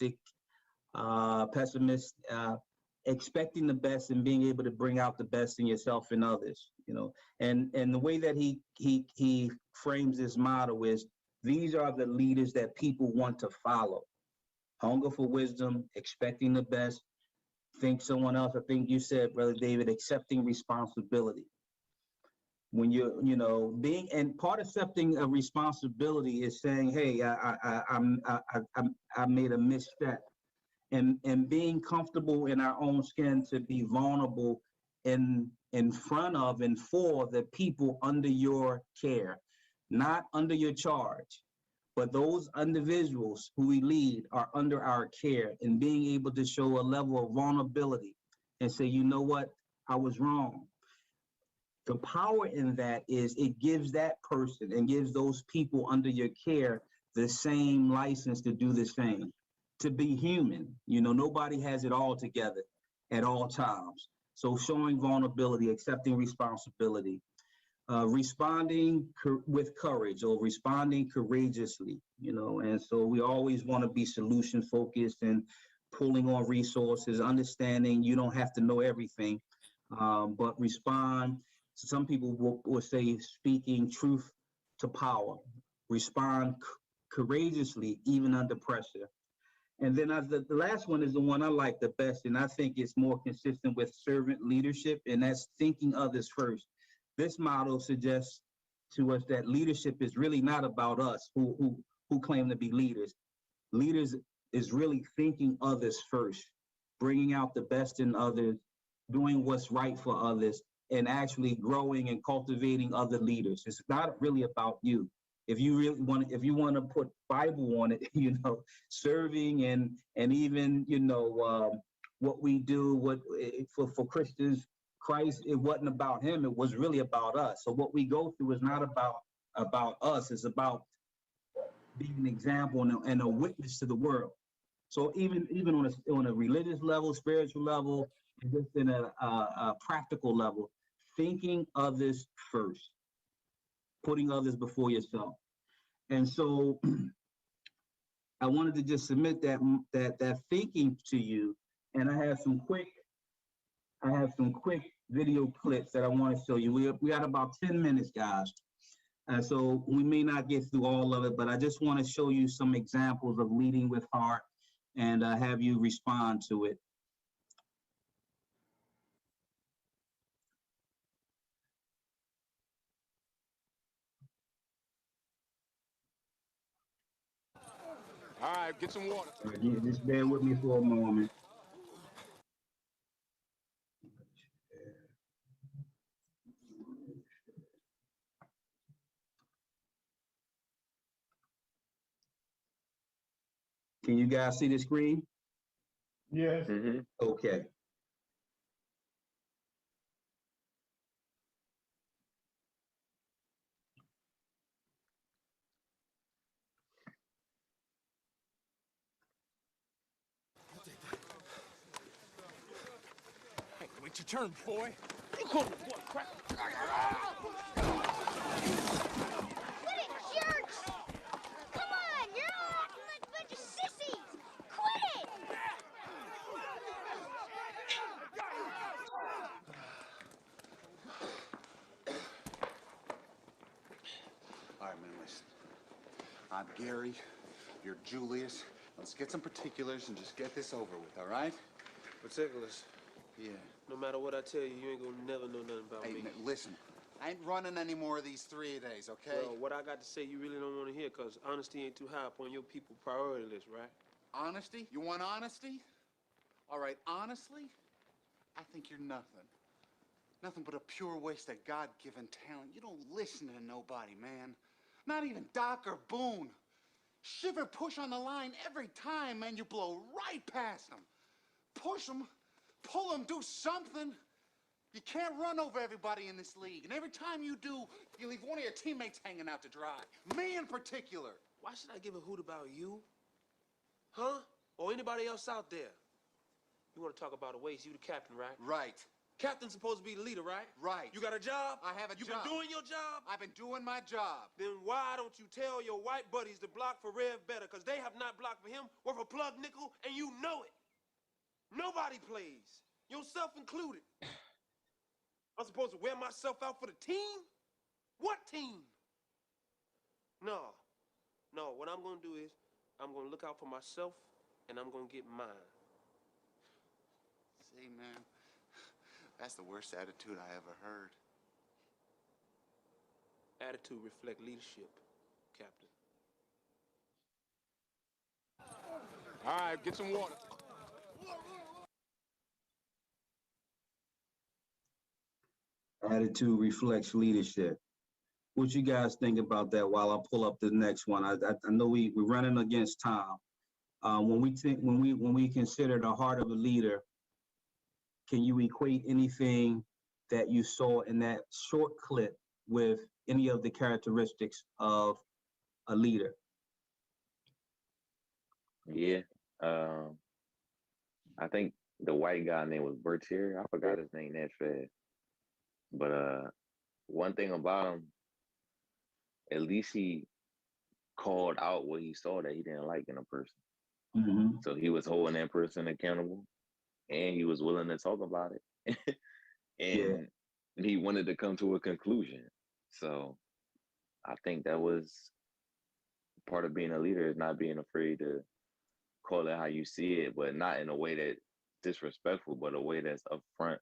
Expecting the best and being able to bring out the best in yourself and others. And the way that he frames this motto is, these are the leaders that people want to follow. Hunger for wisdom, expecting the best. Think someone else, I think you said, Brother David, accepting responsibility. When being, and part of accepting a responsibility is saying, hey, I made a misstep, and being comfortable in our own skin to be vulnerable in front of and for the people under your care, not under your charge, but those individuals who we lead are under our care, and being able to show a level of vulnerability and say, you know what, I was wrong. The power in that is it gives that person and gives those people under your care the same license to do the same, to be human. Nobody has it all together at all times. So showing vulnerability, accepting responsibility, responding with courage, or responding courageously, and so we always want to be solution focused and pulling on resources, understanding you don't have to know everything, but respond. Some people will say speaking truth to power, respond courageously, even under pressure. And then the last one is the one I like the best, and I think it's more consistent with servant leadership, and that's thinking others first. This model suggests to us that leadership is really not about us who claim to be leaders. Leaders is really thinking others first, bringing out the best in others, doing what's right for others, and actually growing and cultivating other leaders. It's not really about you. If you really want to put Bible on it, serving and even, what we do, for Christians, Christ, it wasn't about him, it was really about us. So what we go through is not about us, it's about being an example and a witness to the world. So even on a religious level, spiritual level, and just in a practical level, thinking others first, putting others before yourself. And so I wanted to just submit that thinking to you, and I have some quick video clips that I want to show you. We got about 10 minutes, guys. So we may not get through all of it, but I just want to show you some examples of leading with heart and have you respond to it. All right, get some water. Just bear with me for a moment. Can you guys see the screen? Yes. Mm-hmm. Okay. Hey, wait your turn, boy. What jerks! Come on, you're all acting like a bunch of sissies! Quit it! All right, man, listen. I'm Gary, you're Julius. Let's get some particulars and just get this over with, all right? Particulars. Yeah. No matter what I tell you, you ain't gonna never know nothing about Hey, me. man, listen. I ain't running any more of these 3-a-days, okay? Well, what I got to say, you really don't want to hear, because honesty ain't too high up on your people priority list, right? Honesty? You want honesty? All right, honestly, I think you're nothing. Nothing but a pure waste of God-given talent. You don't listen to nobody, man. Not even Doc or Boone. Shiver push on the line every time, man. You blow right past them. Push them, pull them, do something. You can't run over everybody in this league. And every time you do, you leave one of your teammates hanging out to dry. Me in particular. Why should I give a hoot about you? Huh? Or anybody else out there? You want to talk about a waste? You the captain, right? Right. Captain's supposed to be the leader, right? Right. You got a job? I have a You job. been doing your job? I've been doing my job. Then why don't you tell your white buddies to block for Rev better? Because they have not blocked for him worth a plug nickel, and you know it. Nobody plays, yourself included. I'm supposed to wear myself out for the team? What team? No. What I'm going to do is I'm going to look out for myself, and I'm going to get mine. See, man, that's the worst attitude I ever heard. Attitude reflect leadership, Captain. All right, get some water. Attitude reflects leadership. What you guys think about that while I pull up the next one? I know we're running against time. When we consider the heart of a leader, can you equate anything that you saw in that short clip with any of the characteristics of a leader? Yeah. I think the white guy name was Bertier. I forgot his name that fast. But one thing about him, at least he called out what he saw that he didn't like in a person. Mm-hmm. So he was holding that person accountable, and he was willing to talk about it. And he wanted to come to a conclusion. So I think that was part of being a leader, is not being afraid to call it how you see it, but not in a way that's disrespectful, but a way that's upfront,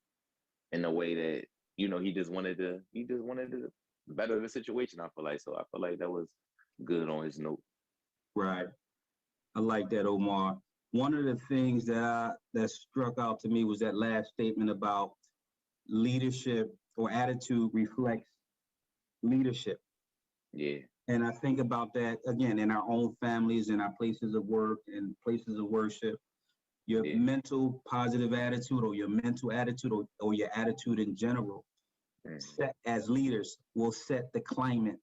in a way that, you know, he just wanted to better the situation, I feel like. So I feel like that was good on his note. Right. I like that, Omar. One of the things that struck out to me was that last statement about leadership, or attitude reflects leadership. Yeah. And I think about that again in our own families, in our places of work, and places of worship. Your mental positive attitude, or your mental attitude, or your attitude in general, set as leaders, will set the climate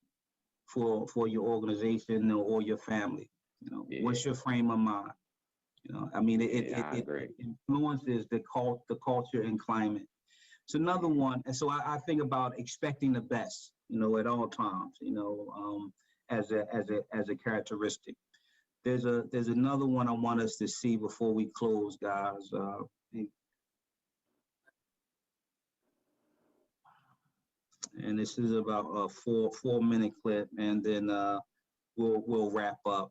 for your organization or your family. You know, what's your frame of mind? You know, I mean, it influences the culture and climate. It's another one, and so I think about expecting the best, you know, at all times, you know, as a characteristic. There's another one I want us to see before we close, guys. And this is about a 4-minute clip, and then we'll wrap up.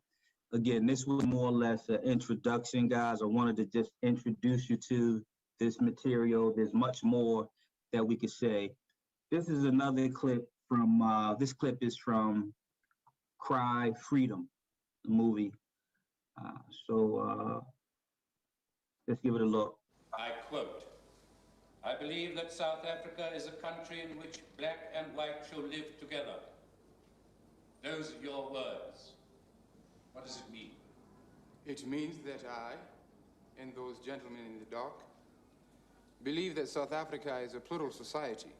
Again, this was more or less an introduction, guys. I wanted to just introduce you to this material. There's much more that we could say. This is another clip from, this clip is from Cry Freedom, the movie. So let's give it a look. I quote, "I believe that South Africa is a country in which black and white shall live together." Those are your words. What does it mean? It means that I, and those gentlemen in the dock, believe that South Africa is a plural society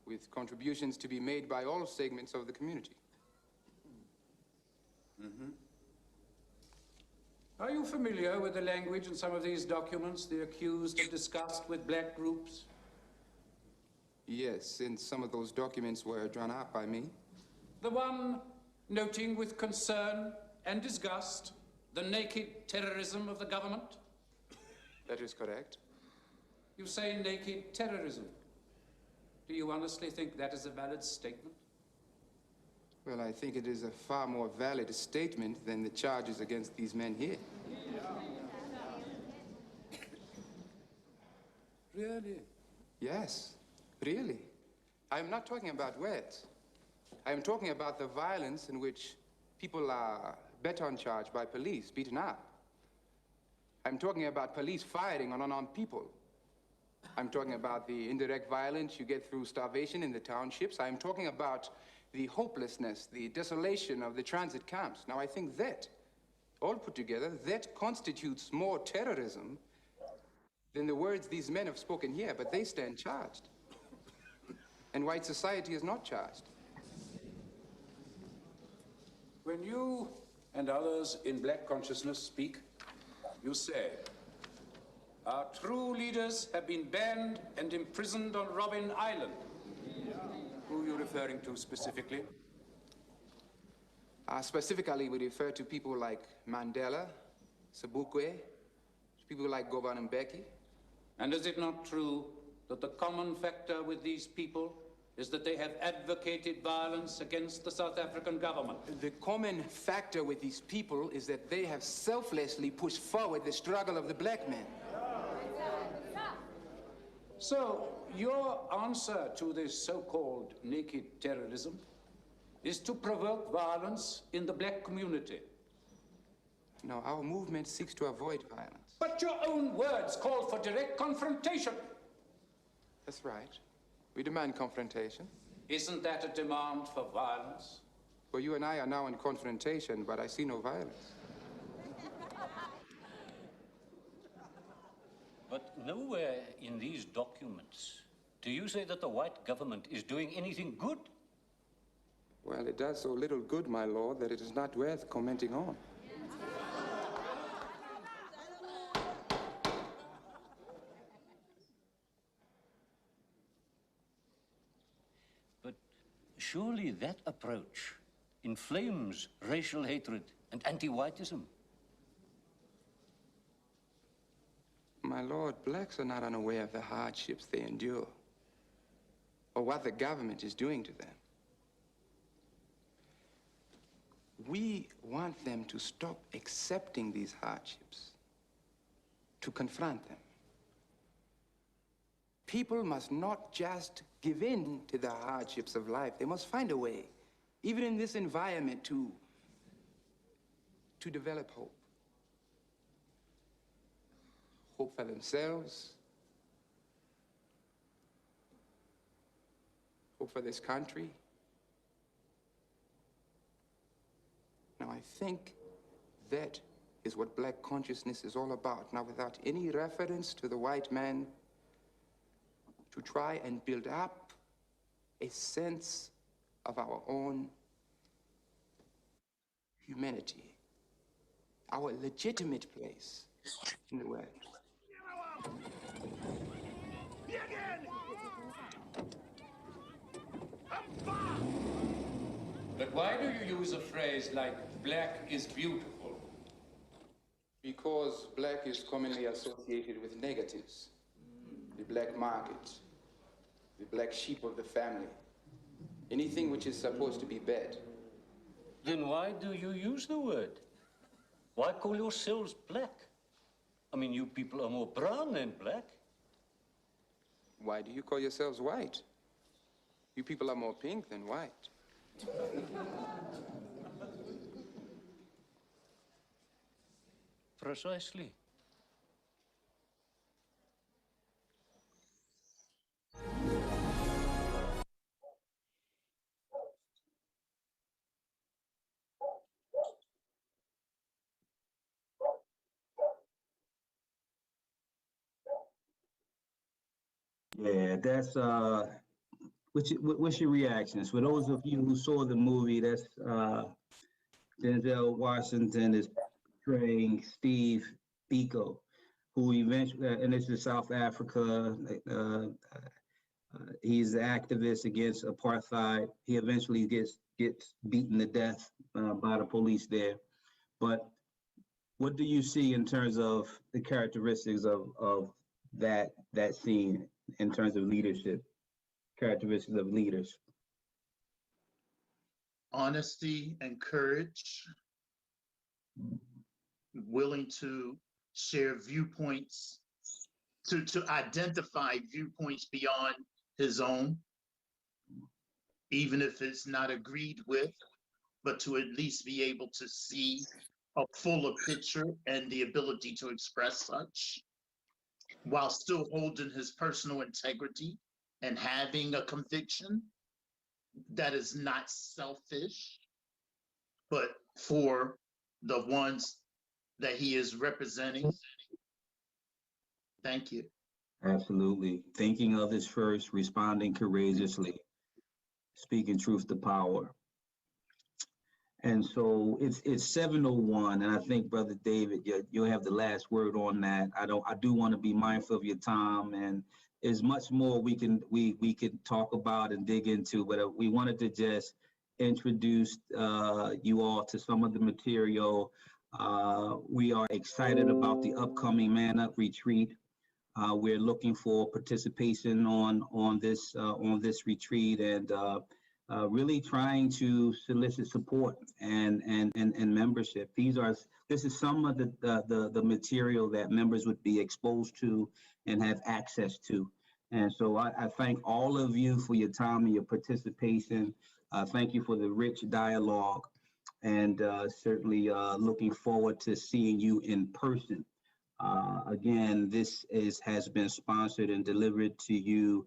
with contributions to be made by all segments of the community. Are you familiar with the language in some of these documents the accused have discussed with black groups? Yes, and some of those documents were drawn up by me. The one noting with concern and disgust the naked terrorism of the government? That is correct. You say naked terrorism. Do you honestly think that is a valid statement? Well, I think it is a far more valid statement than the charges against these men here. Really? Yes, really. I'm not talking about words. I'm talking about the violence in which people are baton charged by police, beaten up. I'm talking about police firing on unarmed people. I'm talking about the indirect violence you get through starvation in the townships. I'm talking about the hopelessness, the desolation of the transit camps. Now, I think that, all put together, that constitutes more terrorism. than the words these men have spoken here, but they stand charged. And white society is not charged. When you and others in black consciousness speak, you say, our true leaders have been banned and imprisoned on Robben Island. Who are you referring to specifically? Specifically, we refer to people like Mandela, Sobukwe, people like Govan Mbeki. And is it not true that the common factor with these people is that they have advocated violence against the South African government? The common factor with these people is that they have selflessly pushed forward the struggle of the black man. So, your answer to this so-called naked terrorism is to provoke violence in the black community. No, our movement seeks to avoid violence. But your own words call for direct confrontation. That's right. We demand confrontation. Isn't that a demand for violence? Well, you and I are now in confrontation, but I see no violence. But nowhere in these documents do you say that the white government is doing anything good? Well, it does so little good, my lord, that it is not worth commenting on. But surely that approach inflames racial hatred and anti-whiteism. My lord, blacks are not unaware of the hardships they endure or what the government is doing to them. We want them to stop accepting these hardships, to confront them. People must not just give in to the hardships of life. They must find a way, even in this environment, to develop hope. Hope for themselves, hope for this country. Now, I think that is what black consciousness is all about. Now, without any reference to the white man, to try and build up a sense of our own humanity, our legitimate place in the world. But why do you use a phrase like black is beautiful? Because black is commonly associated with negatives. The black market, the black sheep of the family, anything which is supposed to be bad. Then why do you use the word? Why call yourselves black? I mean, you people are more brown than black. Why do you call yourselves white? You people are more pink than white. Precisely. Yeah, that's what's your reactions? For those of you who saw the movie, that's Denzel Washington is portraying Steve Biko, who eventually, and this is South Africa. He's the activist against apartheid. He eventually gets beaten to death by the police there. But what do you see in terms of the characteristics of that scene in terms of leadership, characteristics of leaders? Honesty and courage, willing to share viewpoints, to identify viewpoints beyond his own, even if it's not agreed with, but to at least be able to see a fuller picture and the ability to express such, while still holding his personal integrity and having a conviction that is not selfish, but for the ones that he is representing. Thank you. Absolutely. Thinking others first, responding courageously, speaking truth to power. And so it's 7:01, and I think Brother David, you'll have the last word on that. I do want to be mindful of your time, and there's much more we can talk about and dig into, but we wanted to just introduce you all to some of the material. We are excited about the upcoming manUP retreat. We're looking for participation on this retreat, and really trying to solicit support and membership. This is some of the material that members would be exposed to and have access to. And so I thank all of you for your time and your participation. Thank you for the rich dialogue, and certainly looking forward to seeing you in person. Again, this has been sponsored and delivered to you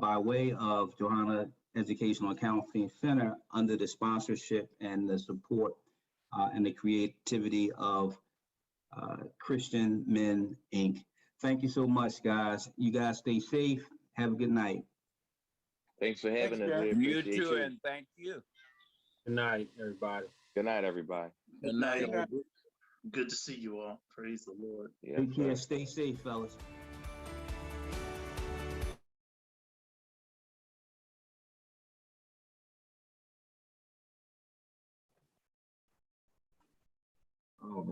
by way of Johanna Educational and Counseling Center under the sponsorship and the support and the creativity of Christian Men, Inc. Thank you so much, guys. You guys stay safe. Have a good night. Thanks for having us. We You appreciate too, you. and thank you. Good night, everybody. Good night, everybody. Good night. Good to see you all. Praise the Lord. Yes, Take care. sir. Stay safe, fellas. All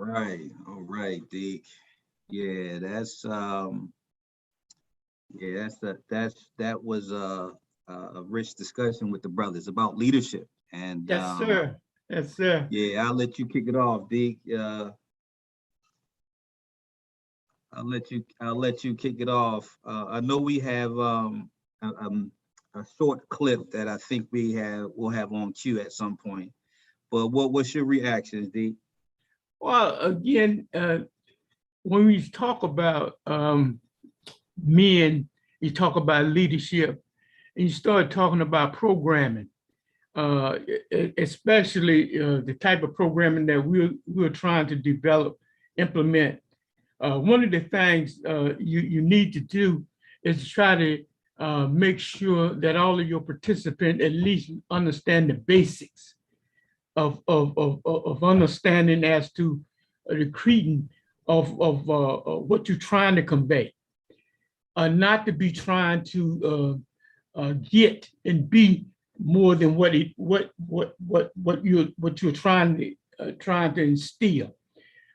right, Deke. Yeah, that was a rich discussion with the brothers about leadership. And Yes, sir. Yes, sir. yeah, I'll let you kick it off, Deke. I'll let you kick it off. I know we have a short clip that I think we'll have on cue at some point. But what's your reaction, Deke? Well, again, when we talk about men, you talk about leadership, and you start talking about programming, especially the type of programming that we're trying to develop, implement. One of the things you need to do is to try to make sure that all of your participants at least understand the basics of understanding as to the creating of what you're trying to convey. Not to be trying to get and be more than what you're trying to instill.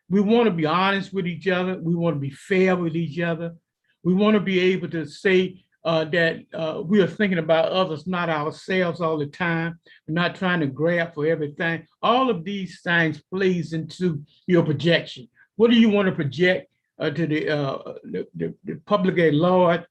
We want to be honest with each other. We want to be fair with each other. We want to be able to say that we are thinking about others, not ourselves all the time. We're not trying to grab for everything. All of these things plays into your projection. What do you want to project to the public at large?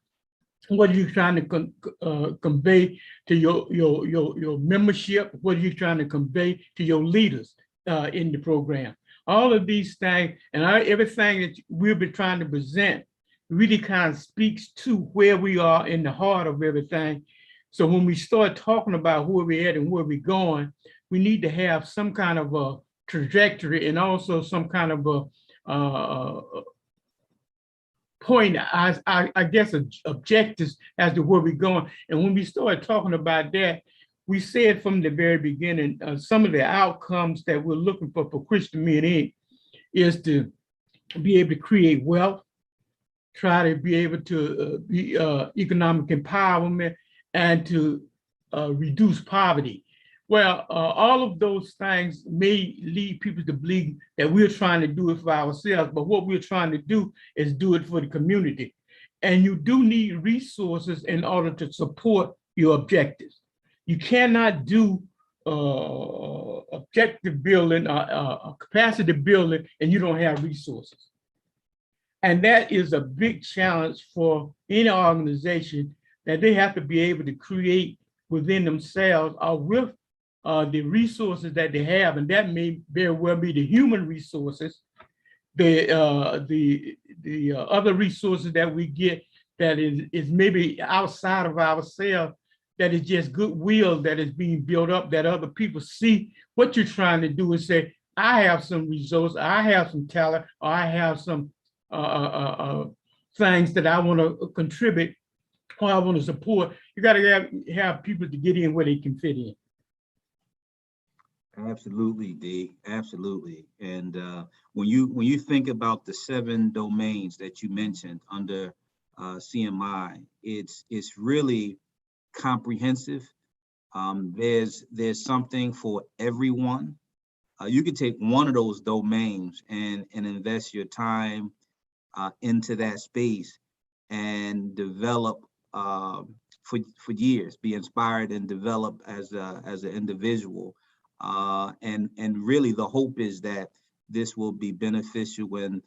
What are you trying to convey to your membership? What are you trying to convey to your leaders in the program? All of these things and everything that we've been trying to present really kind of speaks to where we are in the heart of everything. So when we start talking about where we're at and where we're going, we need to have some kind of a trajectory and also some kind of a point, I guess, objectives as to where we're going. And when we start talking about that, we said from the very beginning, some of the outcomes that we're looking for Christian Men, Inc. is to be able to create wealth, try to be able to be economic empowerment, and to reduce poverty. Well, all of those things may lead people to believe that we're trying to do it for ourselves, but what we're trying to do is do it for the community. And you do need resources in order to support your objectives. You cannot do objective building, capacity building, and you don't have resources. And that is a big challenge for any organization, that they have to be able to create within themselves or with the resources that they have, and that may very well be the human resources, the other resources that we get that is maybe outside of ourselves, that is just goodwill that is being built up, that other people see what you're trying to do and say, I have some resources, I have some talent, or I have some things that I want to contribute or I want to support, you got to have people to get in where they can fit in. Absolutely, D. Absolutely. And when you think about the 7 domains that you mentioned under CMI, it's really comprehensive. There's something for everyone. You can take one of those domains and invest your time into that space and develop for years, be inspired and develop as an individual. And really the hope is that this will be beneficial in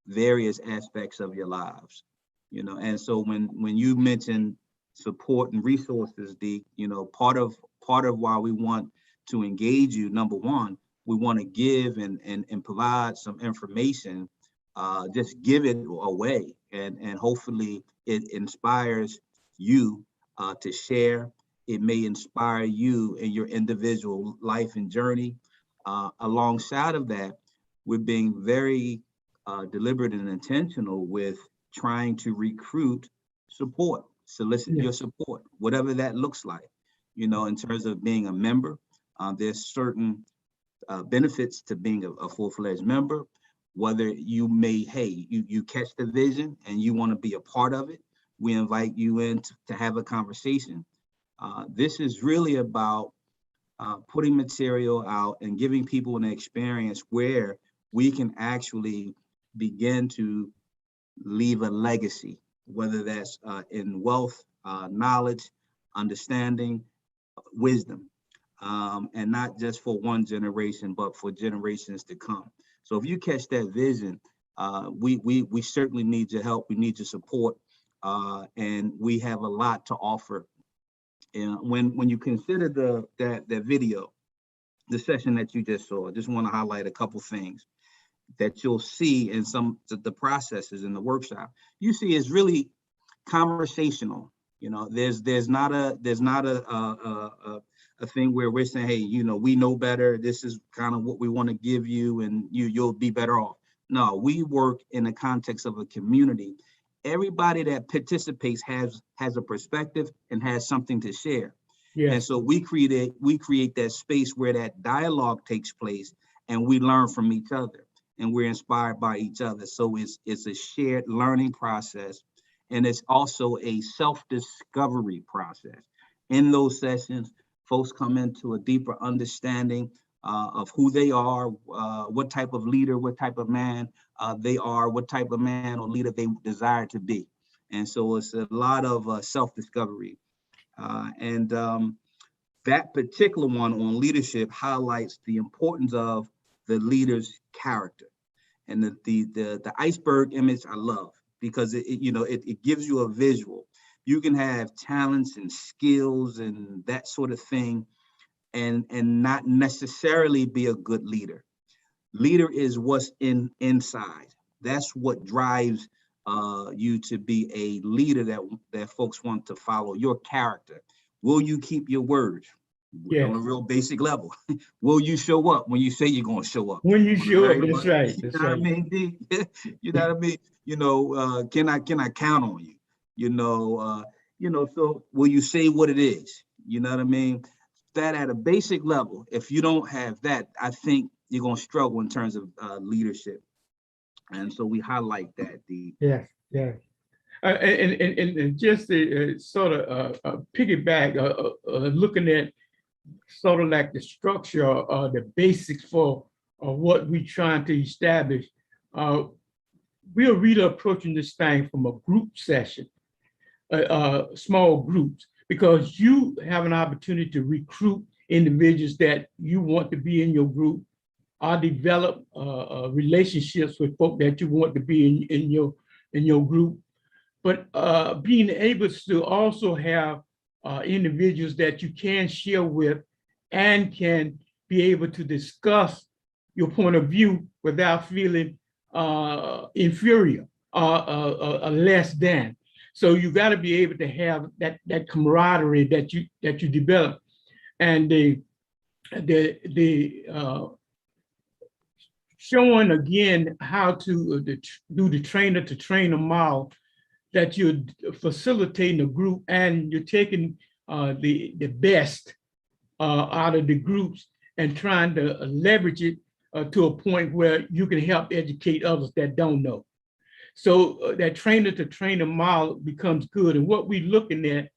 various aspects of your lives, you know. And so when you mention support and resources, D, you know, part of why we want to engage you, number one, we want to give and provide some information, just give it away, and hopefully it inspires you to share. It may inspire you in your individual life and journey. Alongside of that, we're being very deliberate and intentional with trying to recruit support, solicit your support, whatever that looks like. You know, in terms of being a member, there's certain benefits to being a full-fledged member. Whether you may, hey, you catch the vision and you want to be a part of it, we invite you in to have a conversation. This is really about putting material out and giving people an experience where we can actually begin to leave a legacy, whether that's in wealth, knowledge, understanding, wisdom, and not just for one generation, but for generations to come. So if you catch that vision, we certainly need your help. We need your support, and we have a lot to offer. And when you consider that video, the session that you just saw, I just want to highlight a couple things that you'll see in some of the processes in the workshop. You see, it's really conversational. You know, there's not a thing where we're saying, hey, you know, we know better. This is kind of what we want to give you, and you'll be better off. No, we work in the context of a community. Everybody that participates has a perspective and has something to share. Yes. And so we create that space where that dialogue takes place, and we learn from each other, and we're inspired by each other. So it's a shared learning process, and it's also a self-discovery process. In those sessions, folks come into a deeper understanding of who they are, what type of leader, what type of man they are, what type of man or leader they desire to be. And so it's a lot of self-discovery. And that particular one on leadership highlights the importance of the leader's character. And the iceberg image I love, because it gives you a visual. You can have talents and skills and that sort of thing, and not necessarily be a good leader. Leader is what's inside. That's what drives you to be a leader that folks want to follow. Your character. Will you keep your word? Yes. On a real basic level. Will you show up when you say you're going to show up? When you show up, that's right. You know what I mean, D? You know what I mean? You know, can I count on you? You know, so will you say what it is? You know what I mean? That at a basic level, if you don't have that, I think you're going to struggle in terms of leadership. And so we highlight that. Yes. And just to sort of piggyback, looking at sort of like the structure or the basics for what we're trying to establish, we're really approaching this thing from a group session, small groups, because you have an opportunity to recruit individuals that you want to be in your group, or develop relationships with folk that you want to be in your group. But being able to also have individuals that you can share with and can be able to discuss your point of view without feeling inferior or less than. So you got to be able to have that camaraderie that you develop, and the showing again how to do the trainer to trainer model that you're facilitating a group and you're taking the best out of the groups and trying to leverage it to a point where you can help educate others that don't know. So that trainer to trainer model becomes good. And what we're looking at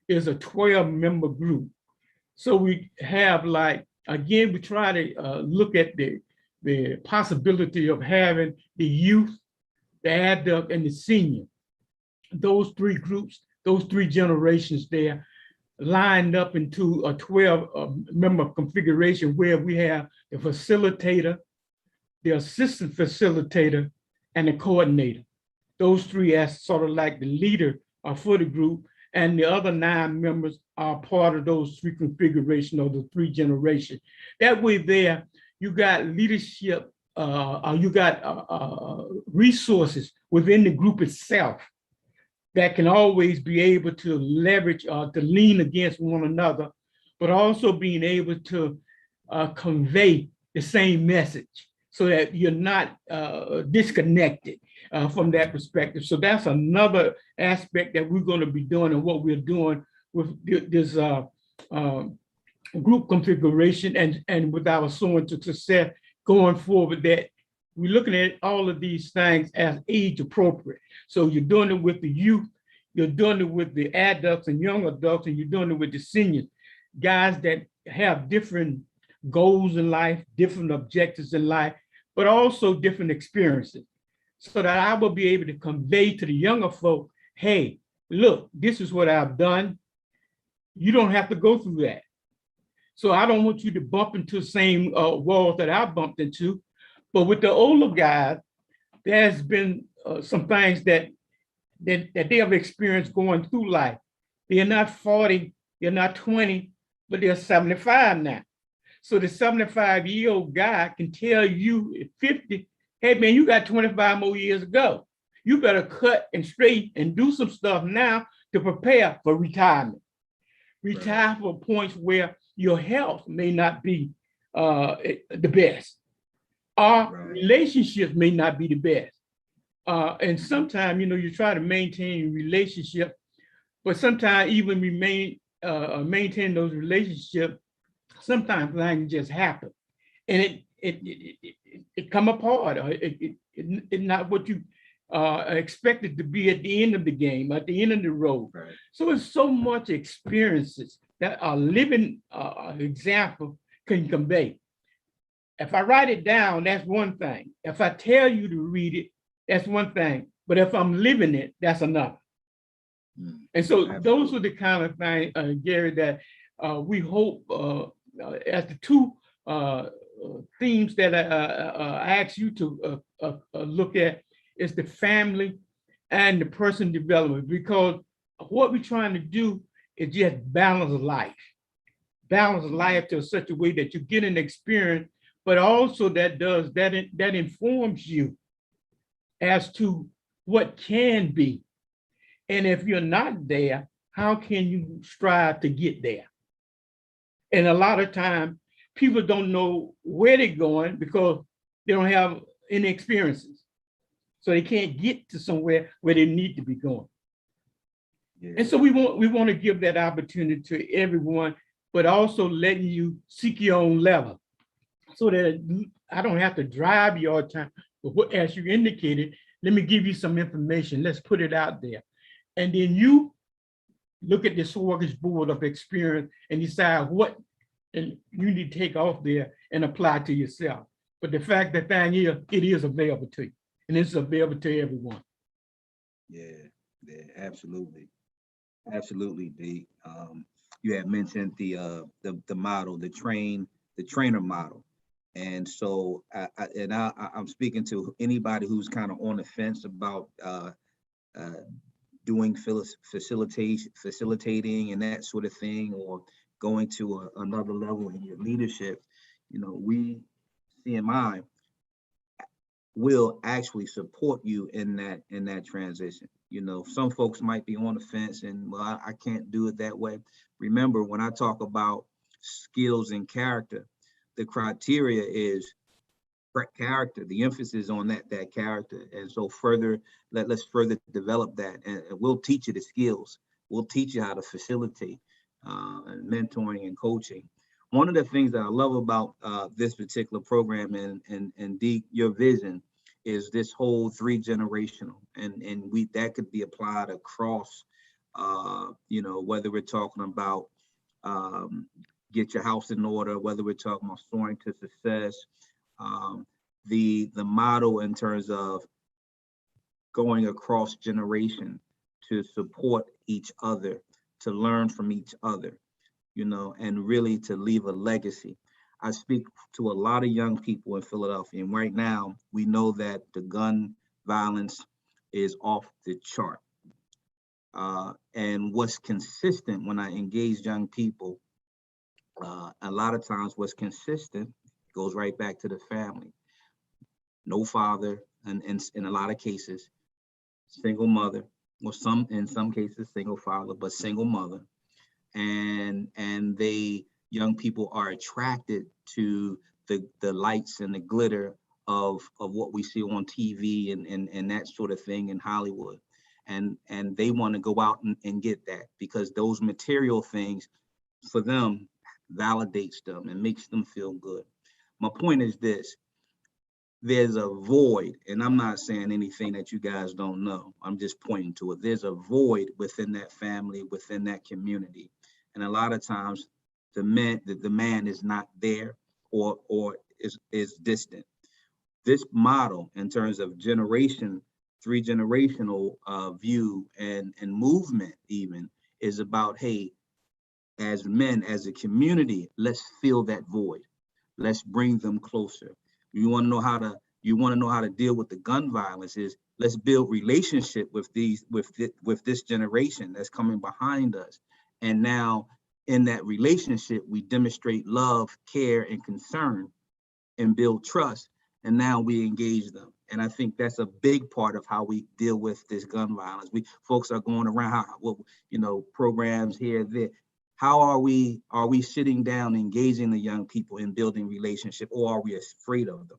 is a 12-member group. So we have, like, again, we try to look at the possibility of having the youth, the adult, and the senior. Those three groups, those three generations there, lined up into a 12-member configuration where we have the facilitator, the assistant facilitator, and the coordinator. Those three as sort of like the leader for the group, and the other 9 members are part of those three configurations of the 3 generations. That way there, you got leadership, you got resources within the group itself that can always be able to leverage to lean against one another, but also being able to convey the same message so that you're not disconnected from that perspective. So that's another aspect that we're going to be doing, and what we're doing with this group configuration and with our Soaring to Success going forward, that we're looking at all of these things as age appropriate. So you're doing it with the youth, you're doing it with the adults and young adults, and you're doing it with the seniors, guys that have different goals in life, different objectives in life, but also different experiences, so that I will be able to convey to the younger folk, hey, look, this is what I've done. You don't have to go through that. So I don't want you to bump into the same walls that I bumped into. But with the older guys, there's been some things that they have experienced going through life. They're not 40, they're not 20, but they're 75 now. So the 75-year-old guy can tell you at 50, hey man, you got 25 more years to go. You better cut and straight and do some stuff now to prepare for retirement. Retire for points where your health may not be the best. Our relationships may not be the best. And sometimes, you try to maintain a relationship, but sometimes even maintain those relationships, sometimes things just happen, and it come apart. It's not what you expected to be at the end of the game, at the end of the road. So it's so much experiences that a living example can convey. If I write it down, that's one thing. If I tell you to read it, that's one thing. But if I'm living it, that's another. And so those are the kind of things, Gary, that we hope as the 2 themes that I asked you to look at is the family and the person development, because what we're trying to do is just balance life to such a way that you get an experience, but also that informs you as to what can be. And if you're not there, how can you strive to get there? And a lot of times people don't know where they're going because they don't have any experiences. So they can't get to somewhere where they need to be going. And so we want to give that opportunity to everyone, but also letting you seek your own level, so that I don't have to drive you all the time. But as you indicated, let me give you some information. Let's put it out there. And then you look at this smorgasbord of experience and decide what and you need to take off there and apply to yourself. But the fact that thing is, it is available to you, and it's available to everyone. Yeah, absolutely. Absolutely, D. You had mentioned the model, the trainer model. And so I'm speaking to anybody who's kind of on the fence about doing facilitating and that sort of thing, or going to another level in your leadership. We, CMI, will actually support you in that transition. Some folks might be on the fence and, well, I can't do it that way. Remember, when I talk about skills and character, the criteria is character, the emphasis on that character. And so further, let's further develop that, and we'll teach you the skills. We'll teach you how to facilitate and mentoring and coaching. One of the things that I love about this particular program and Deke, your vision is this whole 3-generational, and that could be applied across, whether we're talking about get your house in order, whether we're talking about soaring to success, the model in terms of going across generation to support each other, to learn from each other, and really to leave a legacy. I speak to a lot of young people in Philadelphia, and right now we know that the gun violence is off the chart. And what's consistent when I engage young people, a lot of times what's consistent goes right back to the family. No father, and in a lot of cases, single mother, or in some cases single father, but single mother. And young people are attracted to the lights and the glitter of what we see on TV and that sort of thing in Hollywood. And they want to go out and get that, because those material things for them validates them and makes them feel good. My point is this: there's a void, and I'm not saying anything that you guys don't know. I'm just pointing to it. There's a void within that family, within that community. And a lot of times the man is not there or is distant. This model in terms of 3-generational view and movement even is about, hey, as men, as a community, let's fill that void. Let's bring them closer. You want to know how to deal with the gun violence, is let's build relationship with this generation that's coming behind us. And now in that relationship, we demonstrate love, care, and concern, and build trust. And now we engage them. And I think that's a big part of how we deal with this gun violence. Folks are going around, programs here, there. How are we sitting down, engaging the young people in building relationship, or are we afraid of them?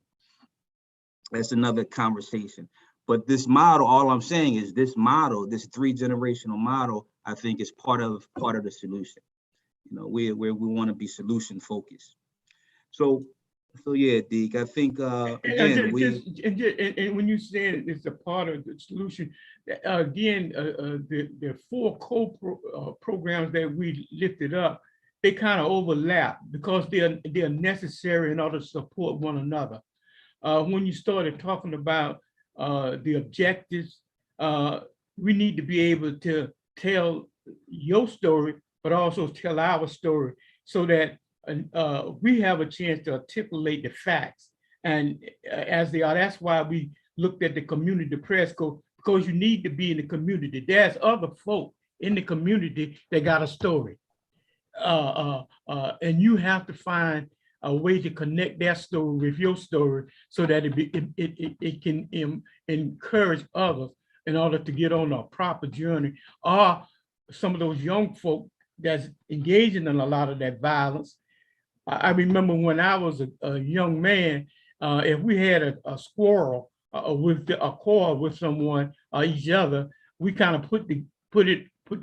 That's another conversation. But this model, all I'm saying is this model, this 3-generational model, I think is part of the solution. We want to be solution focused. So yeah, Deke, I think again, and when you say it's a part of the solution, again, the 4 programs that we lifted up, they kind of overlap because they're necessary in order to support one another. When you started talking about the objectives, we need to be able to tell your story, but also tell our story, so that we have a chance to articulate the facts. And as they are, that's why we looked at the community press code, because you need to be in the community. There's other folk in the community that got a story. And you have to find a way to connect their story with your story, so that it can encourage others in order to get on a proper journey. Or some of those young folk that's engaging in a lot of that violence. I remember when I was a young man, if we had a squirrel with a quarrel with someone or each other, we kind of put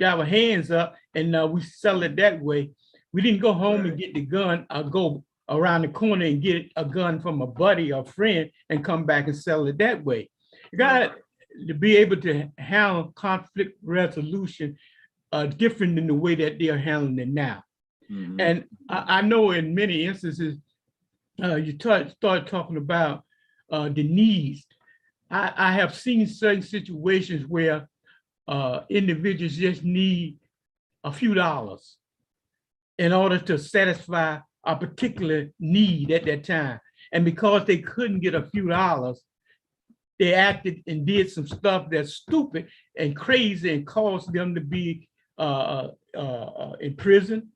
our hands up and we sell it that way. We didn't go home and get the gun or go around the corner and get a gun from a buddy or friend and come back and sell it that way. You got to be able to handle conflict resolution different than the way that they're handling it now. Mm-hmm. And I know in many instances, you start talking about the needs. I have seen certain situations where individuals just need a few dollars in order to satisfy a particular need at that time. And because they couldn't get a few dollars, they acted and did some stuff that's stupid and crazy and caused them to be in prison,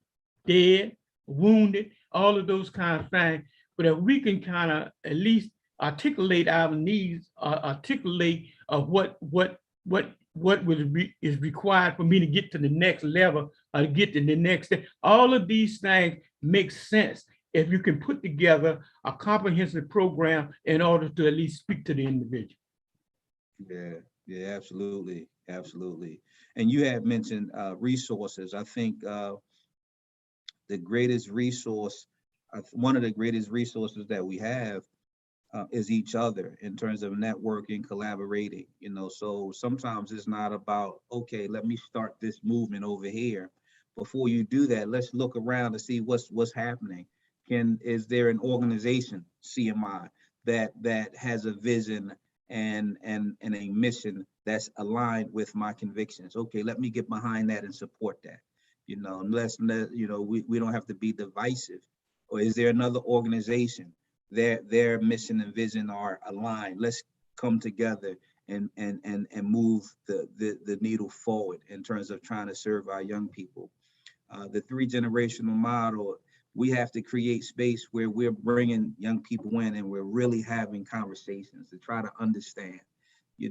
dead, wounded, all of those kind of things. But if we can kind of at least articulate our needs, articulate what is required for me to get to the next level or to get to the next step, all of these things make sense. if you can put together a comprehensive program in order to at least speak to the individual. Yeah, absolutely, absolutely. And you had mentioned resources. I think the greatest resource, one of the greatest resources that we have is each other in terms of networking, collaborating, you know. So sometimes it's not about, okay, let me start this movement over here. Before you do that, let's look around to see what's happening. Is there an organization, CMI, that has a vision and a mission that's aligned with my convictions? Okay, let me get behind that and support that. You know, we don't have to be divisive. Or is there another organization, their mission and vision are aligned? Let's come together and move the needle forward in terms of trying to serve our young people. The 3-generational model, we have to create space where we're bringing young people in and we're really having conversations to try to understand. They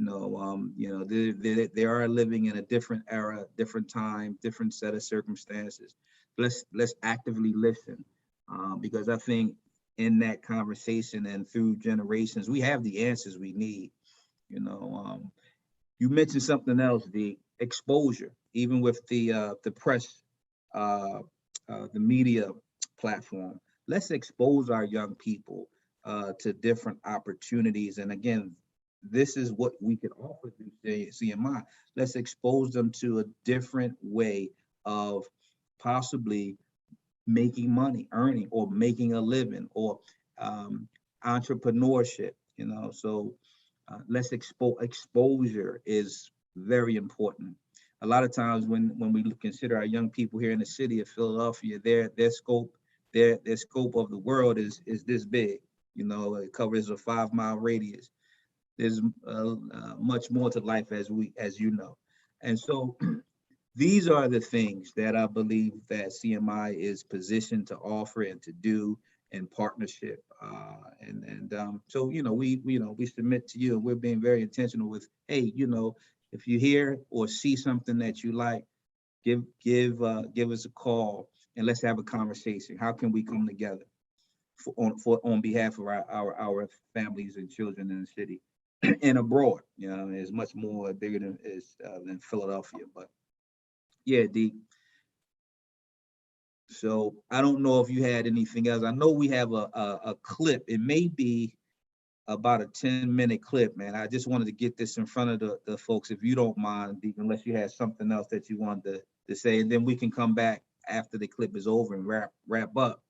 are living in a different era, different time, different set of circumstances. Let's actively listen, because I think in that conversation and through generations, we have the answers we need. You mentioned something else, the exposure, even with the press, the media platform. Let's expose our young people to different opportunities. And again, this is what we could offer through CMI. Let's expose them to a different way of possibly making money, earning, or making a living, or entrepreneurship. So let's exposure is very important. A lot of times when we consider our young people here in the city of Philadelphia, their scope of the world is this big. It covers a 5-mile radius. There's much more to life, as you know. And so these are the things that I believe that CMI is positioned to offer and to do in partnership. So we submit to you, and we're being very intentional with, hey, if you hear or see something that you like, give us a call and let's have a conversation. How can we come together on behalf of our families and children in the city and abroad? It's much more bigger than Philadelphia, but yeah, D. So I don't know if you had anything else. I know we have a clip. It may be about a 10-minute clip, man. I just wanted to get this in front of the folks, if you don't mind, D, unless you had something else that you wanted to say, and then we can come back after the clip is over and wrap up.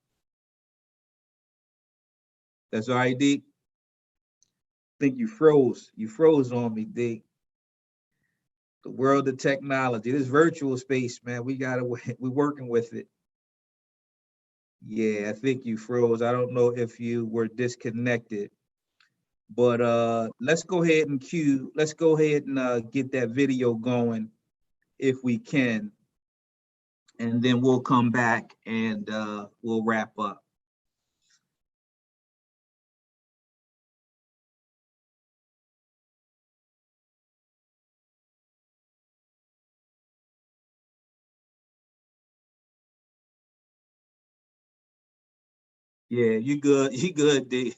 That's all right, D? I think you froze. You froze on me, D. The world of technology, this virtual space, man, we're working with it. Yeah, I think you froze. I don't know if you were disconnected, but let's go ahead and get that video going if we can, and then we'll come back and we'll wrap up. Yeah, you good, D.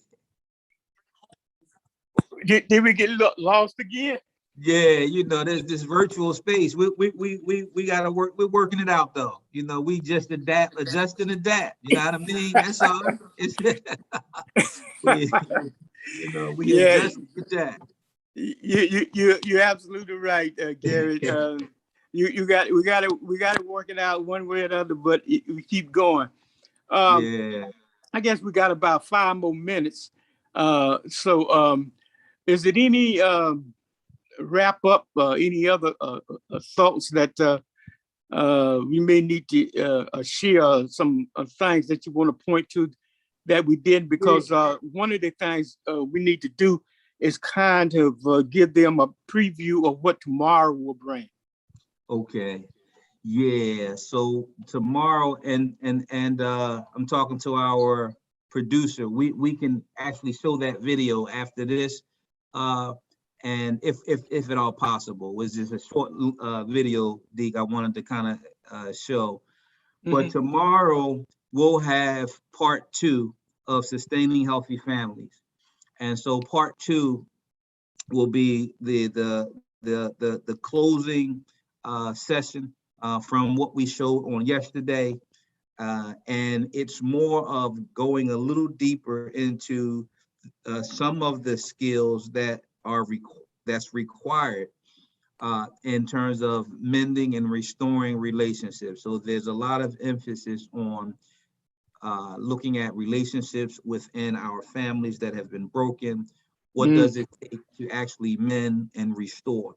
Did we get lost again? Yeah, there's this virtual space. We gotta work. We're working it out though. We just adjust and adapt. You know what I mean? That's all. We adjust and adapt. You're absolutely right, Gary. We got to work it out one way or the other, but we keep going. Yeah. I guess we got about 5 more minutes. So is it any wrap up, any other thoughts that we may need to share, some things that you want to point to that we did? Because one of the things we need to do is kind of give them a preview of what tomorrow will bring. Okay. Yeah. So tomorrow, and I'm talking to our producer. We can actually show that video after this. And if at all possible, was just a short video, Deke, I wanted to kind of show. But tomorrow, we'll have part 2 of sustaining healthy families. And so part 2 will be the closing session from what we showed on yesterday. And it's more of going a little deeper into some of the skills that are that's required in terms of mending and restoring relationships. So there's a lot of emphasis on looking at relationships within our families that have been broken. What does it take to actually mend and restore?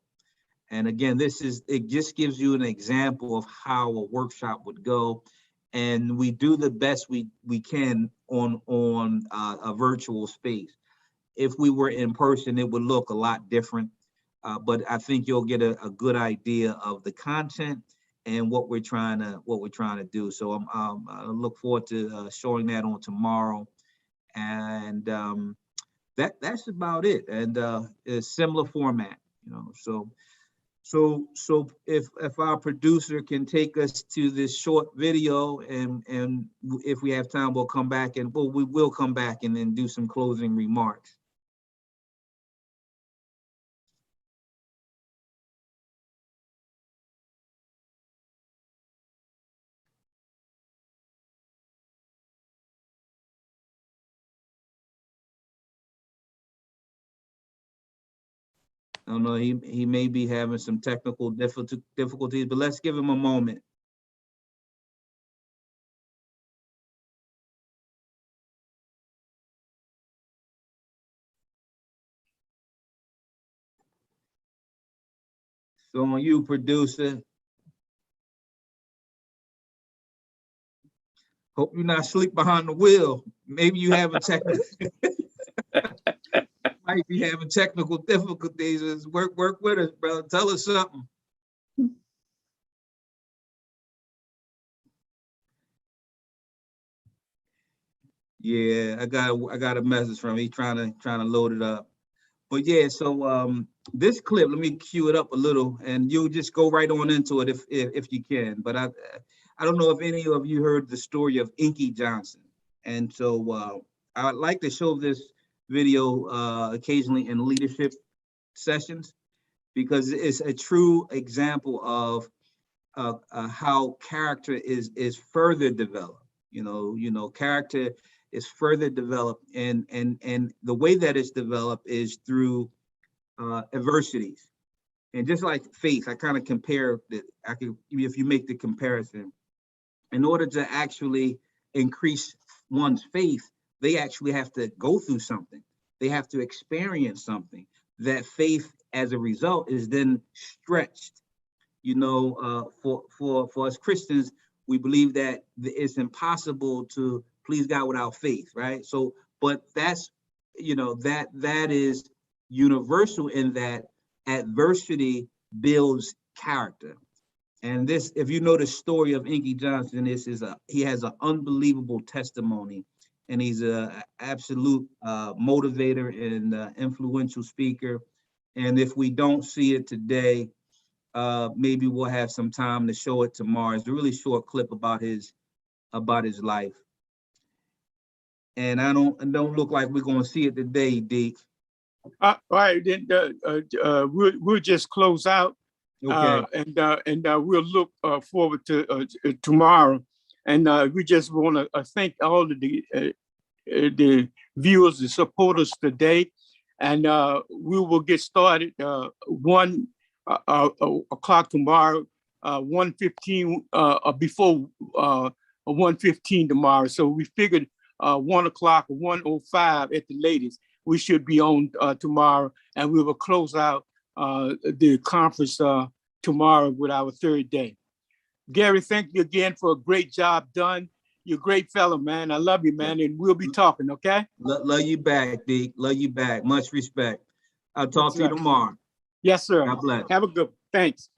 And again, it just gives you an example of how a workshop would go. And we do the best we can on a virtual space. If we were in person, it would look a lot different. But I think you'll get a good idea of the content and what we're trying to do. So I look forward to showing that on tomorrow. And that's about it. And a similar format, you know. So if our producer can take us to this short video, and if we have time, we'll come back and we will come back and then do some closing remarks. I don't know, he may be having some technical difficulties, but let's give him a moment. So on you, producer. Hope you're not asleep behind the wheel. Maybe you have a technical might be having technical difficulties. Work with us, brother. Tell us something. Yeah, I got a message from him. He's trying to load it up. But yeah, so this clip, let me cue it up a little, and you'll just go right on into it if you can. But I don't know if any of you heard the story of Inky Johnson, and so I'd like to show this video occasionally in leadership sessions, because it's a true example of how character is further developed. You know, character is further developed, and the way that it's developed is through adversities. And just like faith, I kind of compare that. If you make the comparison, in order to actually increase one's faith, they actually have to go through something. They have to experience something. That faith, as a result, is then stretched. You know, for us Christians, we believe that it's impossible to please God without faith, right? So, but that's, you know, that is universal in that adversity builds character. And this, if you know the story of Inky Johnson, he has an unbelievable testimony, and he's a absolute motivator and influential speaker. And if we don't see it today, maybe we'll have some time to show it tomorrow. It's a really short clip about his life. And I don't look like we're going to see it today, Deke. All right, then we'll just close out. Okay. And we'll look forward to tomorrow. And we just want to thank all of the viewers, the supporters today. And we will get started 1 o'clock tomorrow, 1:15 before 1:15 tomorrow. So we figured 1 o'clock or 1:05 at the latest, we should be on tomorrow, and we will close out the conference tomorrow with our third day. Gary, thank you again for a great job done. You're a great fellow, man. I love you, man, and we'll be talking, okay? Love you back, Deke. Love you back. Much respect. I'll talk to you tomorrow. Yes, sir. God bless. Have a good one. Thanks.